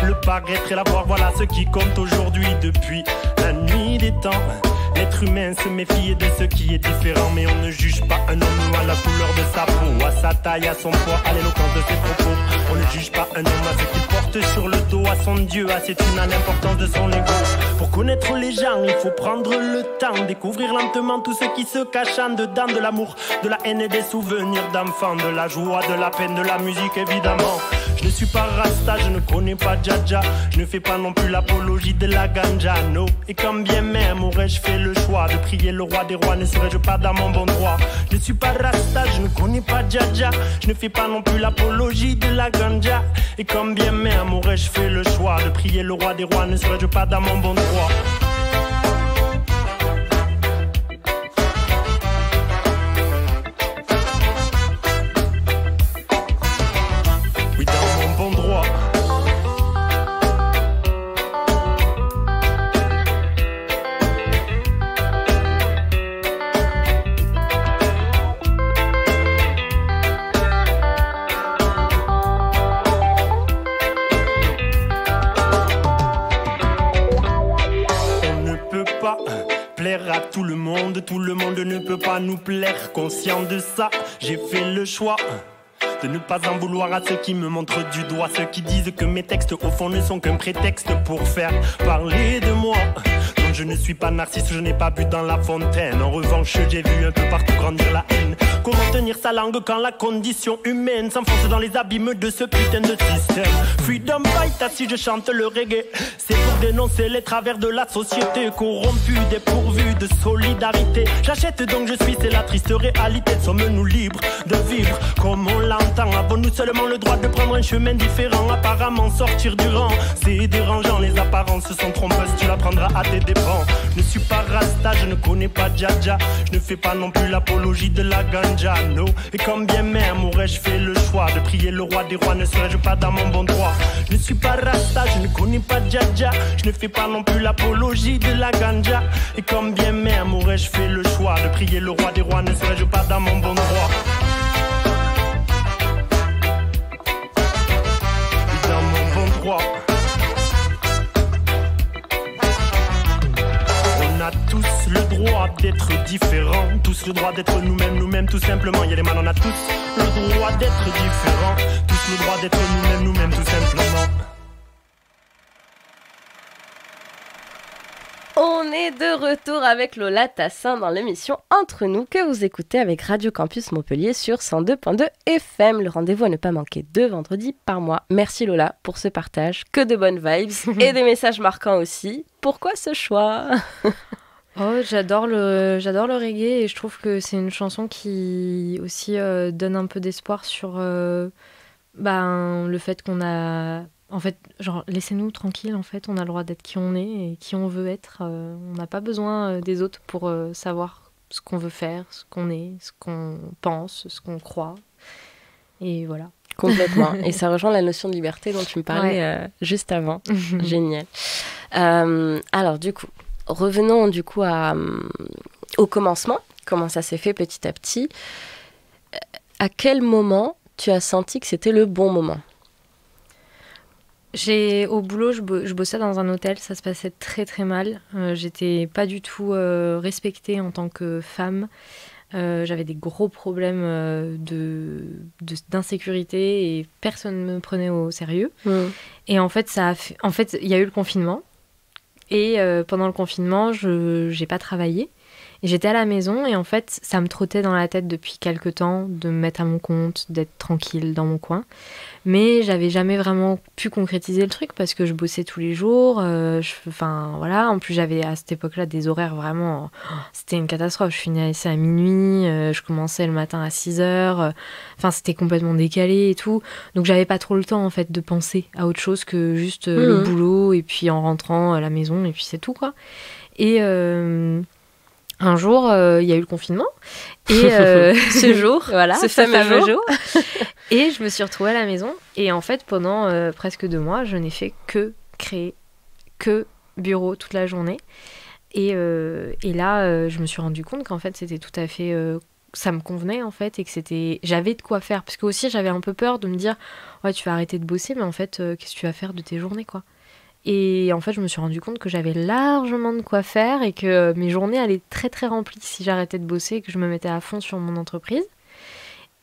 le paraître et la voir, voilà ce qui compte aujourd'hui. Depuis la nuit des temps, l'être humain se méfie de ce qui est différent. Mais on ne juge pas un homme à la couleur de sa peau, à sa taille, à son poids, à l'éloquence de ses propos. On ne juge pas un homme à ce qu'il porte sur le dos, à son Dieu, à ses thunes, à l'importance de son ego. Pour connaître les gens, il faut prendre le temps, découvrir lentement tout ce qui se cache en dedans, de l'amour, de la haine et des souvenirs d'enfants, de la joie, de la peine, de la musique évidemment. Je ne suis pas Rasta, je ne connais pas Dja, je ne fais pas non plus l'apologie de la ganja, no. Et quand bien même aurais-je fait le choix de prier le roi des rois, ne serais-je pas dans mon bon droit. Je ne suis pas Rasta, je ne connais pas Dja, je ne fais pas non plus l'apologie de la ganja. Et quand bien même aurais-je fait le choix de prier le roi des rois, ne serais-je pas dans mon bon droit. Tout le monde ne peut pas nous plaire. Conscient de ça, j'ai fait le choix de ne pas en vouloir à ceux qui me montrent du doigt, ceux qui disent que mes textes au fond ne sont qu'un prétexte pour faire parler de moi. Non, je ne suis pas narcisse, je n'ai pas bu dans la fontaine. En revanche, j'ai vu un peu partout grandir la haine. Comment tenir sa langue quand la condition humaine s'enfonce dans les abîmes de ce putain de système. Freedom fight, si je chante le reggae, c'est pour dénoncer les travers de la société corrompue, dépourvue de solidarité. J'achète donc je suis, c'est la triste réalité. Sommes-nous libres de vivre comme on l'entend? Avons-nous seulement le droit de prendre un chemin différent? Apparemment sortir du rang, c'est dérangeant. Les apparences sont trompeuses, tu l'apprendras à tes dépens. Je ne suis pas Rasta, je ne connais pas Dja, je ne fais pas non plus l'apologie de la ganja, no. Et quand bien même aurais-je fait le choix de prier le roi des rois, ne serais-je pas dans mon bon droit. Je ne suis pas Rasta, je ne connais pas Dja, je ne fais pas non plus l'apologie de la ganja. Et quand bien même aurais-je fait le choix de prier le roi des rois, ne serais-je pas dans mon bon droit. Dans mon bon droit. On a tous le droit d'être différents, tous le droit d'être nous-mêmes tout simplement. Il y a des man, on a tous le droit d'être différents, tous le droit d'être nous-mêmes tout simplement. On est de retour avec Lola Tassin dans l'émission Entre nous que vous écoutez avec Radio Campus Montpellier sur 102.2 FM. Le rendez-vous à ne pas manquer 2 vendredis par mois. Merci Lola pour ce partage. Que de bonnes vibes et des messages marquants aussi. Pourquoi ce choix? J'adore le reggae et je trouve que c'est une chanson qui aussi donne un peu d'espoir sur le fait qu'on a... En fait, genre, laissez-nous tranquilles, en fait, on a le droit d'être qui on est et qui on veut être. On n'a pas besoin des autres pour savoir ce qu'on veut faire, ce qu'on est, ce qu'on pense, ce qu'on croit. Et voilà. Complètement. Et ça rejoint la notion de liberté dont tu me parlais juste avant. Génial. Alors, du coup, revenons du coup au commencement. Comment ça s'est fait petit à petit. À quel moment tu as senti que c'était le bon moment? Au boulot, je bossais dans un hôtel, ça se passait très très mal. J'étais pas du tout respectée en tant que femme. J'avais des gros problèmes d'insécurité et personne ne me prenait au sérieux. Et en fait, il y a eu le confinement. Et pendant le confinement, j'ai pas travaillé. Et j'étais à la maison et en fait, ça me trottait dans la tête depuis quelques temps de me mettre à mon compte, d'être tranquille dans mon coin. Mais j'avais jamais vraiment pu concrétiser le truc parce que je bossais tous les jours. Voilà. En plus, j'avais à cette époque-là des horaires vraiment... C'était une catastrophe. Je finissais à minuit, je commençais le matin à 6h. C'était complètement décalé et tout. Donc, j'avais pas trop le temps, en fait, de penser à autre chose que juste le boulot et puis en rentrant à la maison et puis c'est tout, quoi. Et... un jour, il y a eu le confinement. Et ce jour, voilà, ce fameux jour. Et je me suis retrouvée à la maison. Et en fait, pendant presque 2 mois, je n'ai fait que créer, que bureau toute la journée. Et là, je me suis rendu compte qu'en fait, c'était tout à fait... ça me convenait, en fait, et que j'avais de quoi faire. Parce que aussi, j'avais un peu peur de me dire « Ouais, tu vas arrêter de bosser, mais en fait, qu'est-ce que tu vas faire de tes journées, quoi ?» Et en fait, je me suis rendu compte que j'avais largement de quoi faire et que mes journées allaient très très remplies si j'arrêtais de bosser et que je me mettais à fond sur mon entreprise.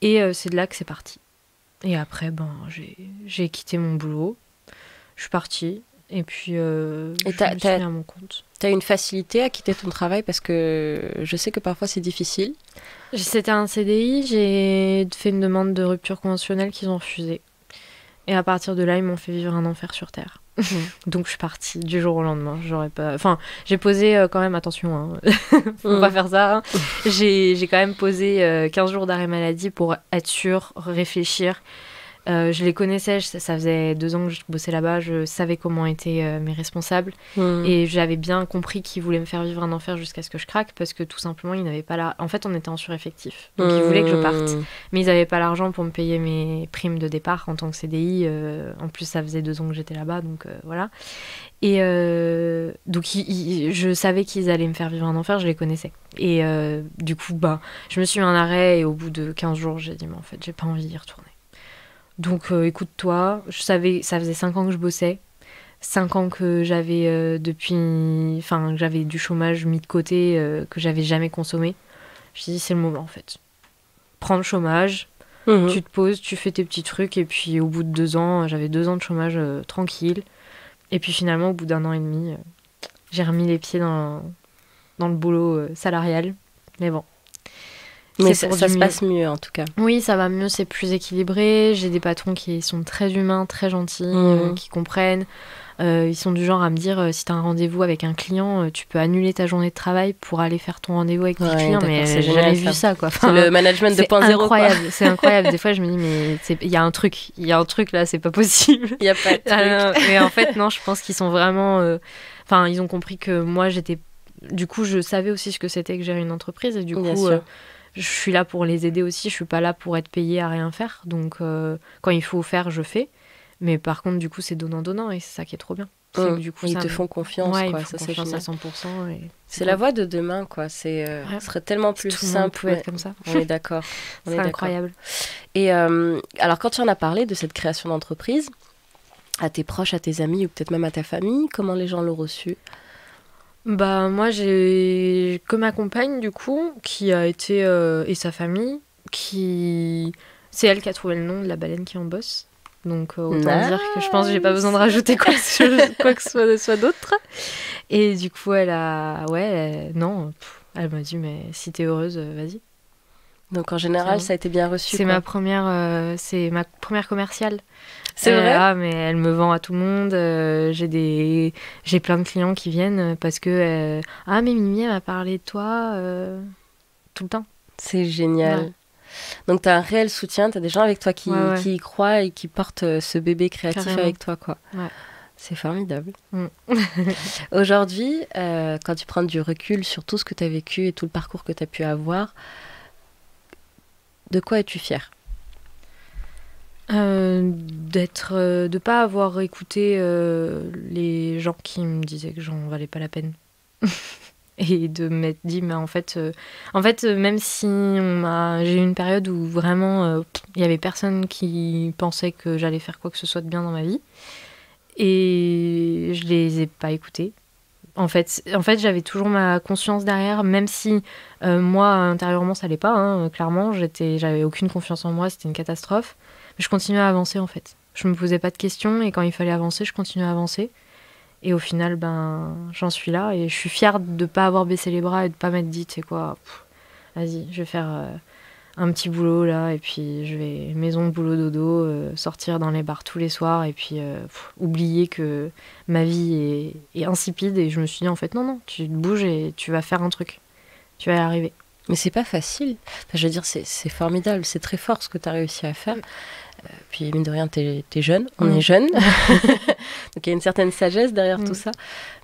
Et c'est de là que c'est parti. Et après, j'ai quitté mon boulot, je suis partie et puis je me suis mis à mon compte. T'as une facilité à quitter ton travail parce que je sais que parfois c'est difficile. C'était un CDI, j'ai fait une demande de rupture conventionnelle qu'ils ont refusée. Et à partir de là, ils m'ont fait vivre un enfer sur Terre. Donc je suis partie du jour au lendemain. J'ai posé quand même, attention, hein. Faut pas faire ça. Hein. J'ai quand même posé 15 jours d'arrêt maladie pour être sûre, réfléchir. Je les connaissais, ça faisait 2 ans que je bossais là-bas, je savais comment étaient mes responsables et j'avais bien compris qu'ils voulaient me faire vivre un enfer jusqu'à ce que je craque parce que tout simplement ils n'avaient pas En fait on était en sureffectif, donc ils voulaient que je parte, mais ils n'avaient pas l'argent pour me payer mes primes de départ en tant que CDI, en plus ça faisait 2 ans que j'étais là-bas, donc voilà. Et donc je savais qu'ils allaient me faire vivre un enfer, je les connaissais. Et du coup, je me suis mis en arrêt et au bout de 15 jours, j'ai dit mais en fait j'ai pas envie d'y retourner. Donc écoute-toi, je savais, ça faisait 5 ans que je bossais, 5 ans que j'avais que j'avais du chômage mis de côté, que j'avais jamais consommé. Je me suis dit c'est le moment en fait. Prends le chômage, tu te poses, tu fais tes petits trucs et puis au bout de 2 ans, j'avais 2 ans de chômage tranquille. Et puis finalement au bout d'1 an et demi, j'ai remis les pieds dans le boulot salarial. Mais bon. Mais ça se passe mieux en tout cas. Oui, ça va mieux, c'est plus équilibré. J'ai des patrons qui sont très humains, très gentils, qui comprennent. Ils sont du genre à me dire si tu as un rendez-vous avec un client, tu peux annuler ta journée de travail pour aller faire ton rendez-vous avec ton client. Mais j'ai jamais vu ça, quoi. C'est le management 2.0. Incroyable, c'est incroyable. Des fois, je me dis mais il y a un truc là, c'est pas possible. Il y a pas de truc. Mais en fait, non, je pense qu'ils sont vraiment. Ils ont compris que moi, j'étais. Du coup, je savais aussi ce que c'était que gérer une entreprise et du coup. Je suis là pour les aider aussi, je suis pas là pour être payée à rien faire. Donc, quand il faut faire, je fais. Mais par contre, du coup, c'est donnant-donnant et c'est ça qui est trop bien. C'est que, du coup, ils te font confiance, ouais, quoi. Ils font confiance à 100%. Et c'est la voie de demain, quoi. Ce serait tellement plus tout simple. Tout le monde pouvait être comme ça. On est d'accord. C'est incroyable. Et alors, quand tu en as parlé de cette création d'entreprise, à tes proches, à tes amis ou peut-être même à ta famille, comment les gens l'ont reçu ? Moi, j'ai que ma compagne, du coup, qui a été... et sa famille, c'est elle qui a trouvé le nom de la baleine qui en bosse. Donc autant dire que je pense que j'ai pas besoin de rajouter quoi que ce soit d'autre. Et du coup, elle m'a dit, mais si t'es heureuse, vas-y. Donc en général, ça a été bien reçu. C'est ma première commerciale. C'est vrai. Mais elle me vend à tout le monde. J'ai plein de clients qui viennent parce que mais Mimi elle m'a parlé de toi tout le temps. C'est génial. Ouais. Donc tu as un réel soutien, tu as des gens avec toi qui y croient et qui portent ce bébé créatif carrément. Avec toi, quoi. Ouais. C'est formidable. Aujourd'hui, quand tu prends du recul sur tout ce que tu as vécu et tout le parcours que tu as pu avoir, de quoi es-tu fière ? De pas avoir écouté les gens qui me disaient que j'en valais pas la peine. Et de m'être dit, mais en fait même si j'ai eu une période où vraiment il y avait personne qui pensait que j'allais faire quoi que ce soit de bien dans ma vie, et je les ai pas écoutés. En fait, j'avais toujours ma conscience derrière, même si moi, intérieurement, ça allait pas. Clairement, j'avais aucune confiance en moi, c'était une catastrophe. Mais je continuais à avancer, en fait. Je me posais pas de questions, et quand il fallait avancer, je continuais à avancer. Et au final, j'en suis là, et je suis fière de pas avoir baissé les bras et de pas m'être dit, tu sais quoi, vas-y, je vais faire un petit boulot, là, et puis je vais maison, boulot, dodo, sortir dans les bars tous les soirs, et puis oublier que ma vie est insipide. Et je me suis dit, en fait, non, tu te bouges et tu vas faire un truc. Tu vas y arriver. Mais c'est pas facile. Enfin, je veux dire, c'est formidable, c'est très fort ce que tu as réussi à faire. Puis, mine de rien, t'es jeune, on est jeune. Donc, il y a une certaine sagesse derrière tout ça.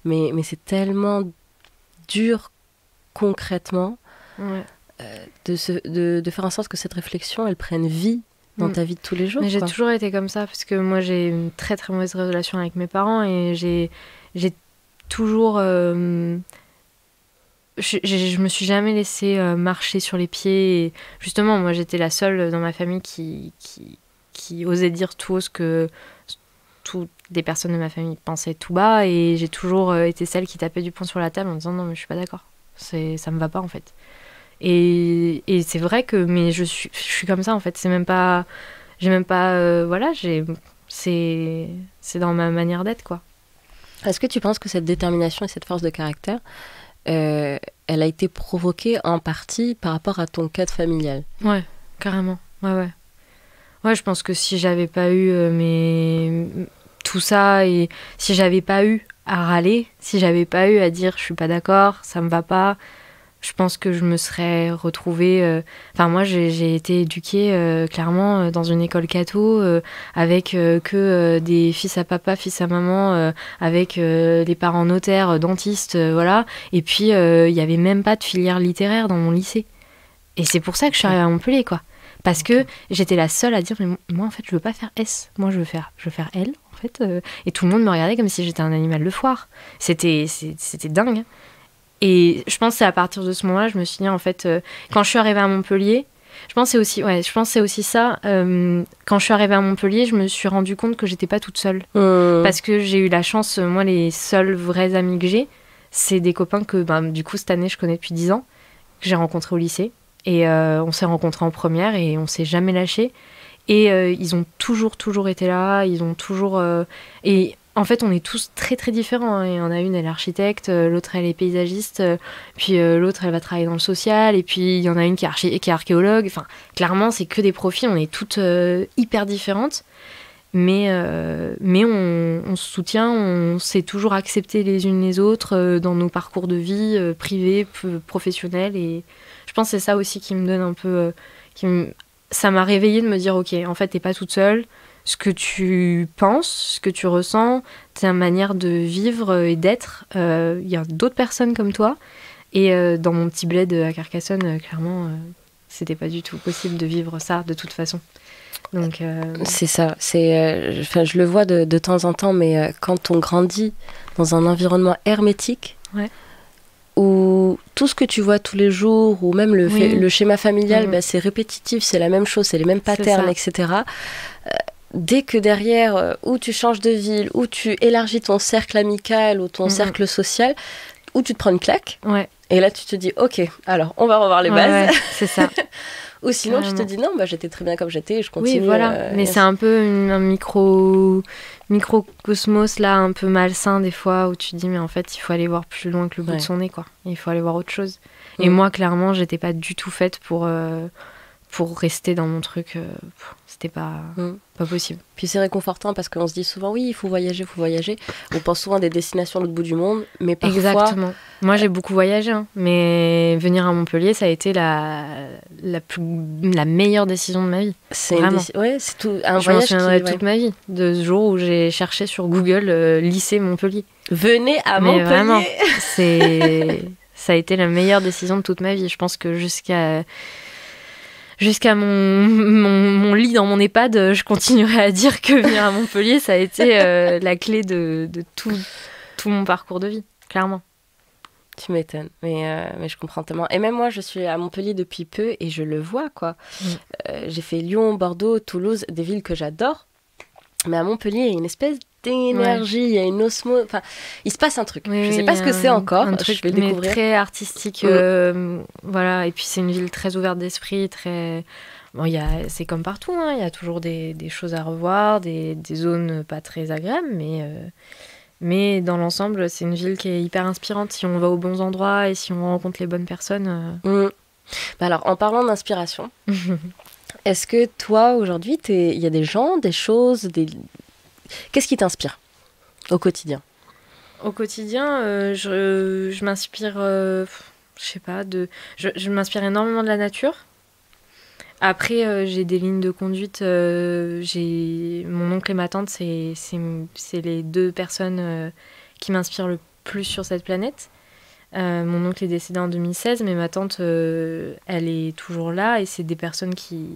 Mais c'est tellement dur, concrètement, de faire en sorte que cette réflexion, elle prenne vie dans ta vie de tous les jours. Mais j'ai toujours été comme ça, parce que moi, j'ai une très, très mauvaise relation avec mes parents, et j'ai toujours... Je me suis jamais laissée marcher sur les pieds. Et justement, moi, j'étais la seule dans ma famille qui osait dire tout haut ce que toutes les personnes de ma famille pensaient tout bas, et j'ai toujours été celle qui tapait du poing sur la table en disant non, mais je suis pas d'accord, ça me va pas en fait. Et c'est vrai que je suis comme ça en fait, c'est dans ma manière d'être, quoi. Est-ce que tu penses que cette détermination et cette force de caractère, elle a été provoquée en partie par rapport à ton cadre familial ? Ouais, carrément, ouais, je pense que si j'avais pas eu tout ça, et si j'avais pas eu à râler, si j'avais pas eu à dire je suis pas d'accord, ça me va pas, je pense que je me serais retrouvée... moi, j'ai été éduquée clairement dans une école catho, avec que des fils à papa, fils à maman, avec des parents notaires, dentistes, voilà. Et puis, il y avait même pas de filière littéraire dans mon lycée. Et c'est pour ça que je suis arrivée à Montpellier, quoi. Parce que j'étais la seule à dire, mais moi, en fait, je veux pas faire S. Moi, je veux faire L, en fait. Et tout le monde me regardait comme si j'étais un animal de foire. C'était dingue. Et je pense que c'est à partir de ce moment-là, je me suis dit, en fait, quand je suis arrivée à Montpellier, je pense que c'est aussi ça. Quand je suis arrivée à Montpellier, je me suis rendu compte que j'étais pas toute seule. Parce que j'ai eu la chance, moi, les seuls vrais amis que j'ai, c'est des copains que, du coup, cette année, je connais depuis 10 ans, que j'ai rencontrés au lycée. Et on s'est rencontrés en première et on s'est jamais lâchés. Et ils ont toujours été là. Ils ont toujours... Et en fait, on est tous très, très différents. Hein. Il y en a une, elle est architecte. L'autre, elle est paysagiste. Puis l'autre, elle va travailler dans le social. Et puis, il y en a une qui est archéologue. Enfin, clairement, c'est que des profils. On est toutes hyper différentes. Mais on se soutient. On sait toujours accepter les unes les autres dans nos parcours de vie privés, professionnels. Et je pense que c'est ça aussi qui me donne un peu... Ça m'a réveillée de me dire, ok, en fait, t'es pas toute seule. Ce que tu penses, ce que tu ressens, ta manière de vivre et d'être, il y a d'autres personnes comme toi. Et dans mon petit bled à Carcassonne, clairement, c'était pas du tout possible de vivre ça de toute façon. Donc, c'est ça. Je le vois de temps en temps, mais quand on grandit dans un environnement hermétique, où tout ce que tu vois tous les jours, ou même le schéma familial, c'est répétitif, c'est la même chose, c'est les mêmes patterns, etc. Dès que derrière, où tu changes de ville, où tu élargis ton cercle amical ou ton cercle social, où tu te prends une claque, Et là, tu te dis, ok, alors on va revoir les bases. Ouais, c'est ça. Ou sinon, tu te dis, non, j'étais très bien comme j'étais et je continue. Oui, voilà. Mais c'est un peu un microcosmos, là, un peu malsain des fois, où tu te dis, mais en fait, il faut aller voir plus loin que le bout de son nez, quoi. Il faut aller voir autre chose. Et moi, clairement, j'étais pas du tout faite pour rester dans mon truc. C'était pas possible. Puis c'est réconfortant parce qu'on se dit souvent, oui, il faut voyager. On pense souvent à des destinations à l'autre bout du monde, mais parfois... Exactement. Moi, j'ai beaucoup voyagé, hein, mais venir à Montpellier, ça a été la meilleure décision de ma vie. C'est c'est tout un je voyage m'en souviendrai toute ma vie, de ce jour où j'ai cherché sur Google lycée Montpellier. Venez à mais Montpellier. Vraiment, ça a été la meilleure décision de toute ma vie. Je pense que jusqu'à mon lit dans mon EHPAD, je continuerai à dire que venir à Montpellier, ça a été la clé de tout mon parcours de vie, clairement. Tu m'étonnes, mais je comprends tellement. Et même moi, je suis à Montpellier depuis peu et je le vois, quoi. J'ai fait Lyon, Bordeaux, Toulouse, des villes que j'adore. Mais à Montpellier, il y a une espèce d'énergie, il y a une osmose. Enfin, il se passe un truc. Oui, je sais pas ce que c'est encore. Un truc, je vais le découvrir. Mais très artistique. Voilà. Et puis c'est une ville très ouverte d'esprit, très. Bon, c'est comme partout. Il y a toujours des choses à revoir, des zones pas très agréables, mais dans l'ensemble, c'est une ville qui est hyper inspirante si on va aux bons endroits et si on rencontre les bonnes personnes. Alors, en parlant d'inspiration. Est-ce que toi, aujourd'hui, il y a des gens, des choses, Qu'est-ce qui t'inspire au quotidien ? Au quotidien, je m'inspire, je sais pas, je m'inspire énormément de la nature. Après, j'ai des lignes de conduite. Mon oncle et ma tante, c'est les deux personnes qui m'inspirent le plus sur cette planète. Mon oncle est décédé en 2016, mais ma tante, elle est toujours là, et c'est des personnes qui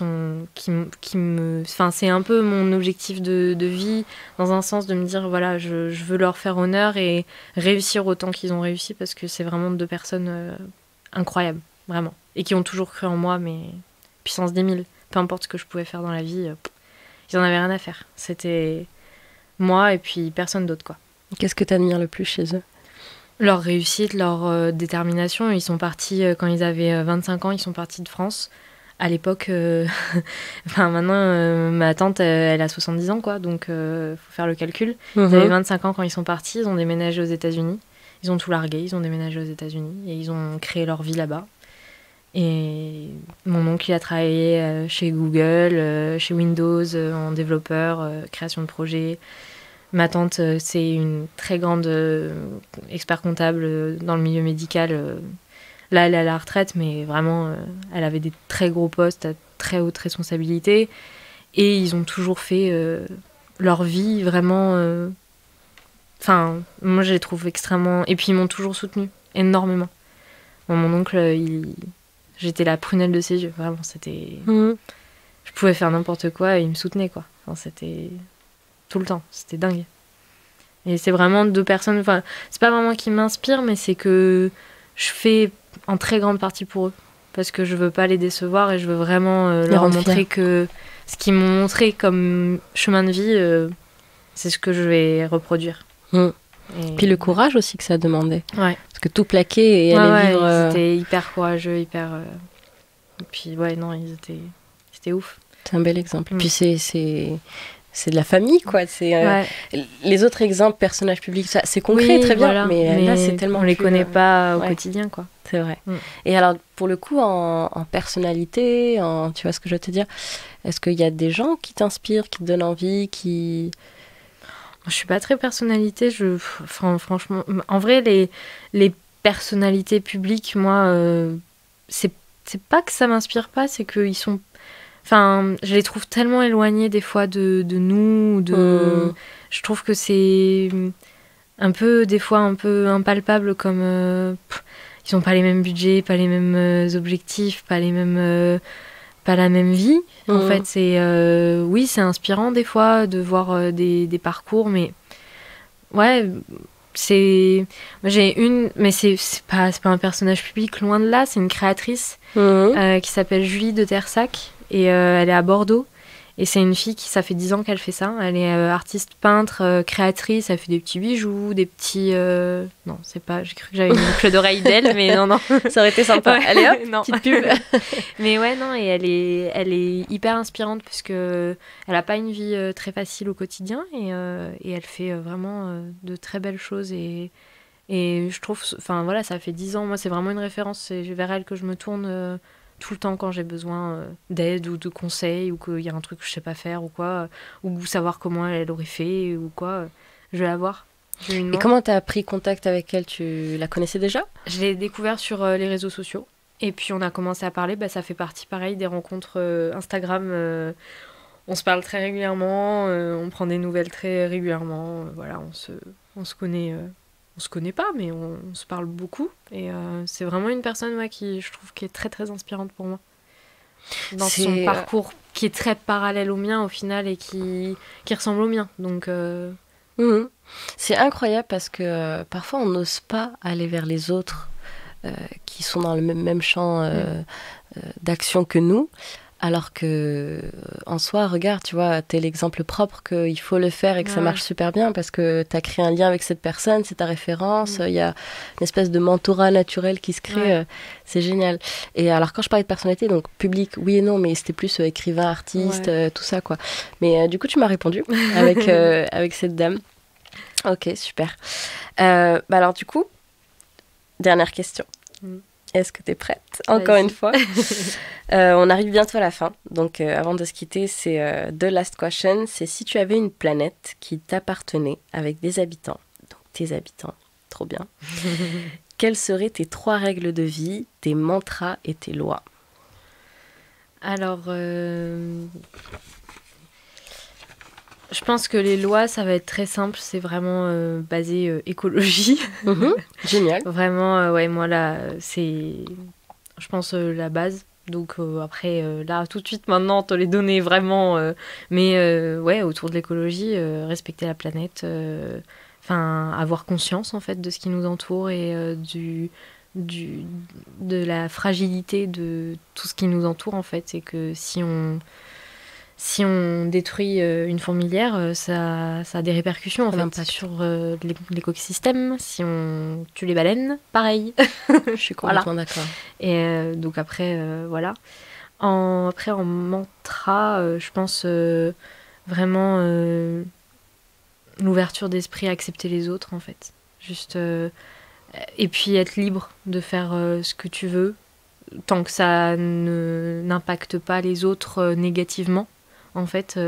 me... Enfin, c'est un peu mon objectif de vie, dans un sens de me dire, voilà, je veux leur faire honneur et réussir autant qu'ils ont réussi, parce que c'est vraiment deux personnes incroyables, vraiment. Et qui ont toujours cru en moi, mais puissance 10 000. Peu importe ce que je pouvais faire dans la vie, ils en avaient rien à faire. C'était moi et puis personne d'autre, quoi. Qu'est-ce que t'admires le plus chez eux ? Leur réussite, leur détermination. Ils sont partis, quand ils avaient 25 ans, ils sont partis de France. À l'époque, maintenant, ma tante, elle a 70 ans, quoi, donc faut faire le calcul. Ils avaient 25 ans quand ils sont partis, ils ont déménagé aux États-Unis. Ils ont tout largué, ils ont déménagé aux États-Unis et ils ont créé leur vie là-bas. Et mon oncle, il a travaillé chez Google, chez Windows, en développeur, création de projets. Ma tante, c'est une très grande expert comptable dans le milieu médical. Là, elle est à la retraite, mais vraiment, elle avait des très gros postes à très haute responsabilité. Et ils ont toujours fait leur vie vraiment... Enfin, moi, je les trouve extrêmement... Et puis, ils m'ont toujours soutenue, énormément. Bon, mon oncle, j'étais la prunelle de ses yeux, vraiment. C'était... Je pouvais faire n'importe quoi et il me soutenait, quoi. Enfin, c'était... Tout le temps, c'était dingue. Et c'est vraiment deux personnes... Enfin, c'est pas vraiment qui m'inspirent, mais c'est que je fais en très grande partie pour eux. Parce que je veux pas les décevoir et je veux vraiment leur montrer que ce qu'ils m'ont montré comme chemin de vie, c'est ce que je vais reproduire. Et... Puis le courage aussi que ça demandait. Ouais. Parce que tout plaquer et aller vivre... C'était hyper courageux, hyper... Et puis, ouais, non, c'était ouf. C'est un bel exemple. Puis c'est de la famille, quoi. Les autres exemples, personnages publics, ça, c'est concret, très bien, voilà. mais là, c'est tellement... On les connaît pas au quotidien, quoi. C'est vrai. Et alors, pour le coup, en personnalité, tu vois ce que je veux te dire, est-ce qu'il y a des gens qui t'inspirent, qui te donnent envie, qui... Je suis pas très personnalité. Franchement, en vrai, les personnalités publiques, moi, c'est pas que ça m'inspire pas, c'est qu'ils sont... Enfin, je les trouve tellement éloignés des fois de nous. Je trouve que c'est un peu, des fois, un peu impalpable comme... ils ont pas les mêmes budgets, pas les mêmes objectifs, pas la même vie. En fait, oui, c'est inspirant des fois de voir des parcours, mais ouais, j'ai une, mais c'est pas un personnage public, loin de là, c'est une créatrice qui s'appelle Julie de Tersac et elle est à Bordeaux Et c'est une fille ça fait 10 ans qu'elle fait ça. Elle est artiste, peintre, créatrice. Elle fait des petits bijoux, des petits... Non, c'est pas... J'ai cru que j'avais une boucle d'oreille d'elle, mais non. Ça aurait été sympa. Ouais. Allez hop, non. petite pub. Mais ouais, non, et elle est hyper inspirante parce que elle a pas une vie très facile au quotidien et elle fait vraiment de très belles choses et je trouve... Enfin, voilà, ça fait 10 ans. Moi, c'est vraiment une référence. C'est vers elle que je me tourne... tout le temps quand j'ai besoin d'aide ou de conseils ou qu'il y a un truc que je sais pas faire ou quoi, ou savoir comment elle aurait fait ou quoi, je vais la voir. Et comment tu as pris contact avec elle? Tu la connaissais déjà? Je l'ai découvert sur les réseaux sociaux et puis on a commencé à parler. Ça fait partie pareil des rencontres Instagram. On se parle très régulièrement, on prend des nouvelles très régulièrement. Voilà, on se connaît. On se connaît pas, mais on se parle beaucoup. Et c'est vraiment une personne qui, je trouve, qui est très, très inspirante pour moi. Dans son parcours qui est très parallèle au mien, au final, et qui ressemble au mien. Donc, c'est incroyable parce que parfois, on n'ose pas aller vers les autres qui sont dans le même champ d'action que nous. Alors que, en soi, regarde, tu vois, t'es l'exemple propre qu'il faut le faire et que ça marche super bien parce que t'as créé un lien avec cette personne, c'est ta référence, il y a une espèce de mentorat naturel qui se crée, c'est génial. Et alors, quand je parlais de personnalité, donc public, oui et non, mais c'était plus écrivain, artiste, tout ça, quoi. Mais du coup, tu m'as répondu avec cette dame. Ok, super. Alors, du coup, dernière question. Est-ce que tu es prête? Encore une fois. On arrive bientôt à la fin. Donc, avant de se quitter, c'est the last question. C'est si tu avais une planète qui t'appartenait avec des habitants, donc tes habitants, trop bien, quelles seraient tes 3 règles de vie, tes mantras et tes lois? Alors, je pense que les lois, ça va être très simple. C'est vraiment basé écologie. Génial. Vraiment, moi, là, c'est, je pense, la base. Donc, après, là, tout de suite, maintenant, te les donner vraiment. Mais, autour de l'écologie, respecter la planète. Avoir conscience, en fait, de ce qui nous entoure et de la fragilité de tout ce qui nous entoure, en fait. C'est que si on détruit une fourmilière, ça a des répercussions en fait, sur l'écosystème. Si on tue les baleines, pareil. Je suis complètement d'accord. Et donc après, voilà. Après, en mantra, je pense vraiment l'ouverture d'esprit, accepter les autres en fait. Juste, et puis être libre de faire ce que tu veux, tant que ça n'impacte pas les autres négativement. En fait,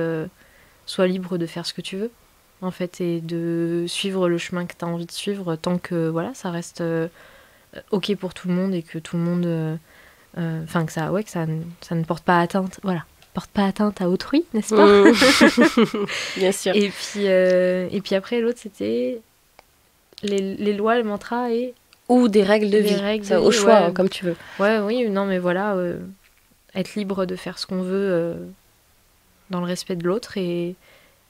sois libre de faire ce que tu veux, en fait, et de suivre le chemin que tu as envie de suivre, tant que voilà, ça reste ok pour tout le monde et que tout le monde, que ça ne porte pas atteinte, porte pas atteinte à autrui, n'est-ce pas? Bien sûr. Et puis après, l'autre, c'était les lois, le mantra et ou des règles de vie, au choix, comme tu veux. Oui, non, mais voilà, être libre de faire ce qu'on veut. Dans le respect de l'autre et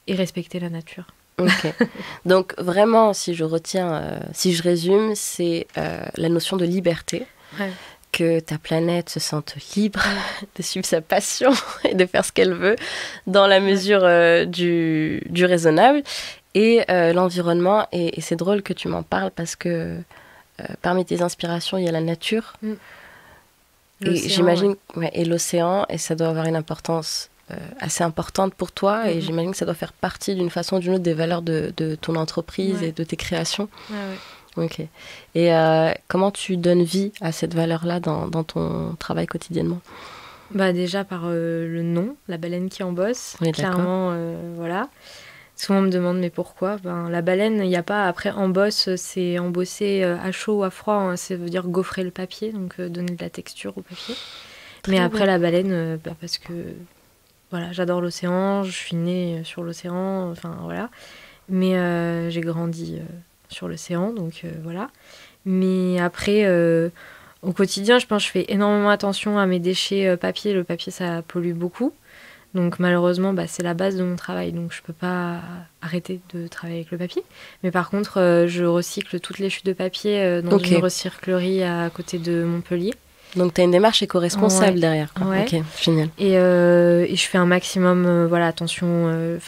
respecter la nature. Ok. Donc vraiment, si je résume, c'est la notion de liberté. Que ta planète se sente libre de suivre sa passion et de faire ce qu'elle veut dans la mesure du raisonnable. Et l'environnement, et c'est drôle que tu m'en parles parce que parmi tes inspirations, il y a la nature. Et j'imagine, et l'océan, et ça doit avoir une importance assez importante pour toi, et j'imagine que ça doit faire partie d'une façon ou d'une autre des valeurs de ton entreprise et de tes créations. Ok. Et comment tu donnes vie à cette valeur-là dans ton travail quotidiennement? Déjà par le nom, la baleine qui en bosse. Clairement, voilà. Souvent on me demande mais pourquoi? La baleine, il n'y a pas... Après, en bosse, c'est embosser à chaud ou à froid. Hein, ça veut dire gaufrer le papier, donc donner de la texture au papier. Mais après, la baleine, parce que... Voilà, j'adore l'océan, je suis née sur l'océan, voilà. Mais j'ai grandi sur l'océan, donc voilà. Mais après, au quotidien, je pense que je fais énormément attention à mes déchets papier. Le papier, ça pollue beaucoup. Donc malheureusement, c'est la base de mon travail, donc je peux pas arrêter de travailler avec le papier. Mais par contre, je recycle toutes les chutes de papier dans une recyclerie à côté de Montpellier. Donc tu as une démarche éco-responsable derrière. Quoi. Ouais. Ok, génial. Et je fais un maximum, attention.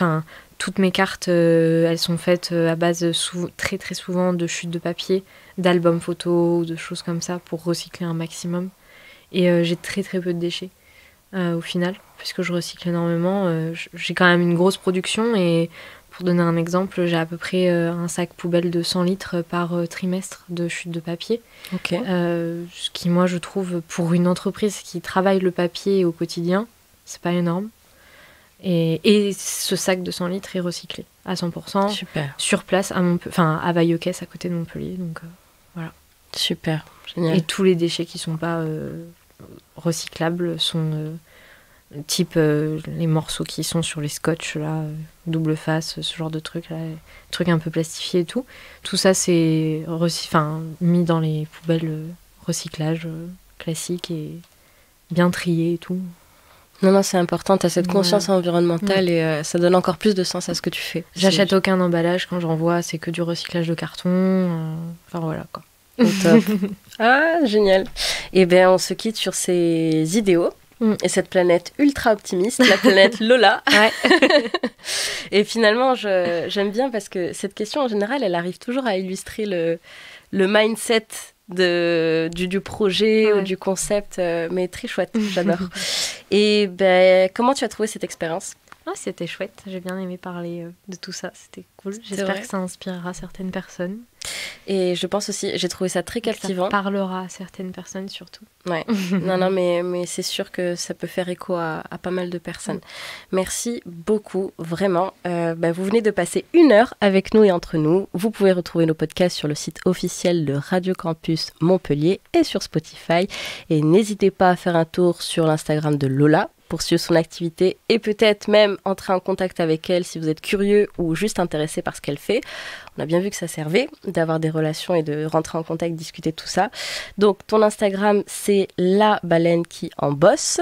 Toutes mes cartes, elles sont faites à base très très souvent de chutes de papier, d'albums photos, de choses comme ça pour recycler un maximum. Et j'ai très très peu de déchets au final, puisque je recycle énormément. J'ai quand même une grosse production et pour donner un exemple, j'ai à peu près un sac poubelle de 100 litres par trimestre de chutes de papier. Ok. Ce qui, moi, je trouve, pour une entreprise qui travaille le papier au quotidien, c'est pas énorme. Et ce sac de 100 litres est recyclé à 100%. Super. Sur place à Vaillocès, à côté de Montpellier. Donc voilà. Super, génial. Et tous les déchets qui sont pas recyclables sont type les morceaux qui sont sur les scotch là, double face, ce genre de trucs là, trucs un peu plastifiés et tout. Tout ça c'est mis dans les poubelles recyclage classique et bien trié et tout. Non, c'est important, tu as cette conscience environnementale et ça donne encore plus de sens à ce que tu fais. J'achète aucun emballage quand j'en vois, c'est que du recyclage de carton. Enfin voilà quoi. Top. Ah, génial. Et bien, on se quitte sur ces idéaux et cette planète ultra optimiste, la planète Lola. Ouais. Et finalement, j'aime bien parce que cette question, en général, elle arrive toujours à illustrer le mindset du projet ou du concept, mais très chouette, j'adore. Et ben, comment tu as trouvé cette expérience ? C'était chouette, j'ai bien aimé parler de tout ça, c'était cool. J'espère que ça inspirera certaines personnes. Et je pense aussi, j'ai trouvé ça très captivant. Ça parlera à certaines personnes surtout. Ouais, non, mais c'est sûr que ça peut faire écho à pas mal de personnes. Merci beaucoup, vraiment. Vous venez de passer 1 heure avec nous et entre nous. Vous pouvez retrouver nos podcasts sur le site officiel de Radio Campus Montpellier et sur Spotify. Et n'hésitez pas à faire un tour sur l'Instagram de Lola pour suivre son activité et peut-être même entrer en contact avec elle si vous êtes curieux ou juste intéressé par ce qu'elle fait. On a bien vu que ça servait d'avoir des relations et de rentrer en contact, discuter de tout ça. Donc ton Instagram, c'est la baleine qui en bosse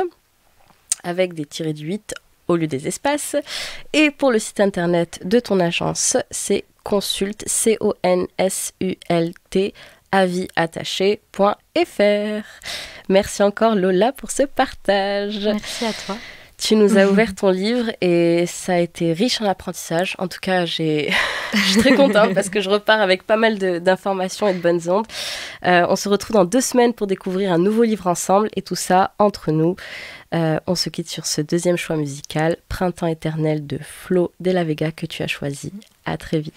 avec des tirés du 8 au lieu des espaces. Et pour le site internet de ton agence, c'est consulte, CONSULT, avisattaché.fr. Merci encore Lola pour ce partage. Merci à toi. Tu nous as ouvert ton livre et ça a été riche en apprentissage. En tout cas, je suis très contente parce que je repars avec pas mal d'informations et de bonnes ondes. On se retrouve dans 2 semaines pour découvrir un nouveau livre ensemble et tout ça entre nous. On se quitte sur ce 2e choix musical, Printemps éternel de Flo de la Vega que tu as choisi. À très vite.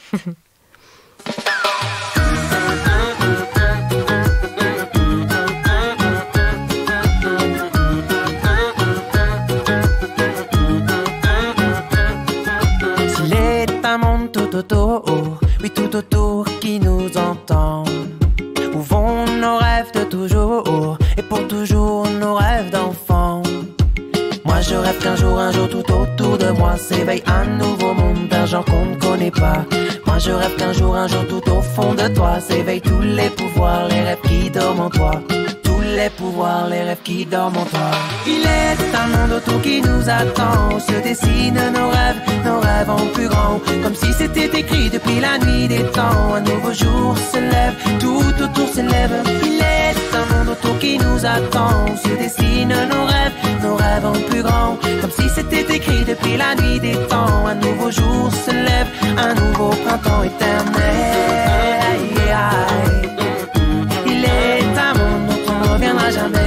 Tout autour, oui tout autour qui nous entend. Où vont nos rêves de toujours et pour toujours nos rêves d'enfant. Moi je rêve qu'un jour tout autour de moi s'éveille un nouveau monde d'un genre qu'on ne connaît pas. Moi je rêve qu'un jour tout au fond de toi s'éveillent tous les pouvoirs, les rêves qui dorment en toi. Les pouvoirs, les rêves qui dorment en toi. Il est un monde autour qui nous attend. Se dessinent nos rêves en plus grand. Comme si c'était écrit depuis la nuit des temps. Un nouveau jour se lève, tout autour s'élève. Il est un monde autour qui nous attend. Se dessinent nos rêves en plus grand. Comme si c'était écrit depuis la nuit des temps. Un nouveau jour se lève, un nouveau printemps éternel. Il est un monde dont on ne reviendra jamais.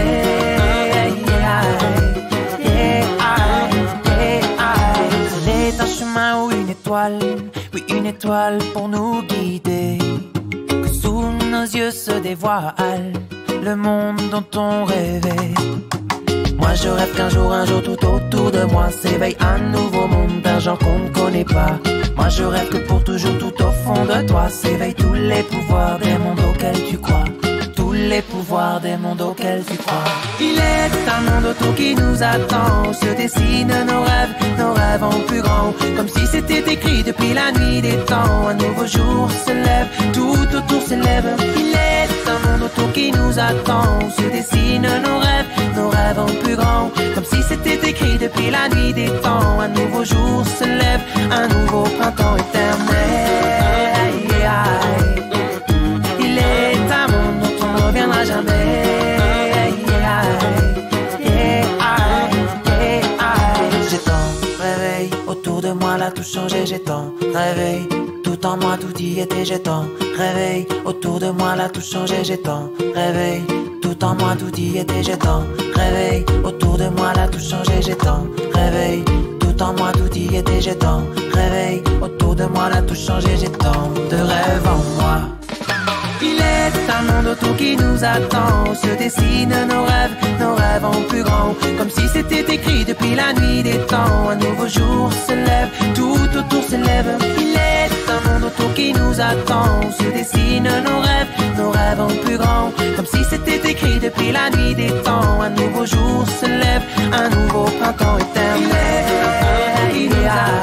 C'est un chemin ou une étoile, oui une étoile pour nous guider. Que sous nos yeux se dévoile le monde dont on rêvait. Moi je rêve qu'un jour tout autour de moi s'éveille un nouveau monde d'un genre qu'on ne connaît pas. Moi je rêve que pour toujours tout au fond de toi s'éveillent tous les pouvoirs des mondes auxquels tu crois. Tous les pouvoirs des mondes auxquels tu crois. Il est un monde autour qui nous attend. Se dessinent nos rêves en plus grand. Comme si c'était écrit depuis la nuit des temps. Un nouveau jour se lève, tout autour s'élève. Il est un monde autour qui nous attend. Se dessinent nos rêves en plus grand. Comme si c'était écrit depuis la nuit des temps. Un nouveau jour se lève, un nouveau printemps éternel. Il est un monde dont on ne reviendra jamais. changé, j'ai tant rêvé. Tout en moi, tout y était, j'ai tant rêvé. Autour de moi, là, tout changé, j'ai tant rêvé. Tout en moi, tout y était, j'ai tant rêvé. Autour de moi, là, tout changé, j'ai tant rêvé. Tout en moi, tout y était, j'ai tant rêvé. Autour de moi, là, tout changé, j'ai tant de rêves en moi. Il est un monde autour qui nous attend. Se dessinent nos rêves en plus grand. Comme si c'était écrit depuis la nuit des temps. Un nouveau jour se lève, tout autour se lève. Il est un monde autour qui nous attend. Se dessinent nos rêves en plus grand. Comme si c'était écrit depuis la nuit des temps. Un nouveau jour se lève, un nouveau printemps éternel. Il y a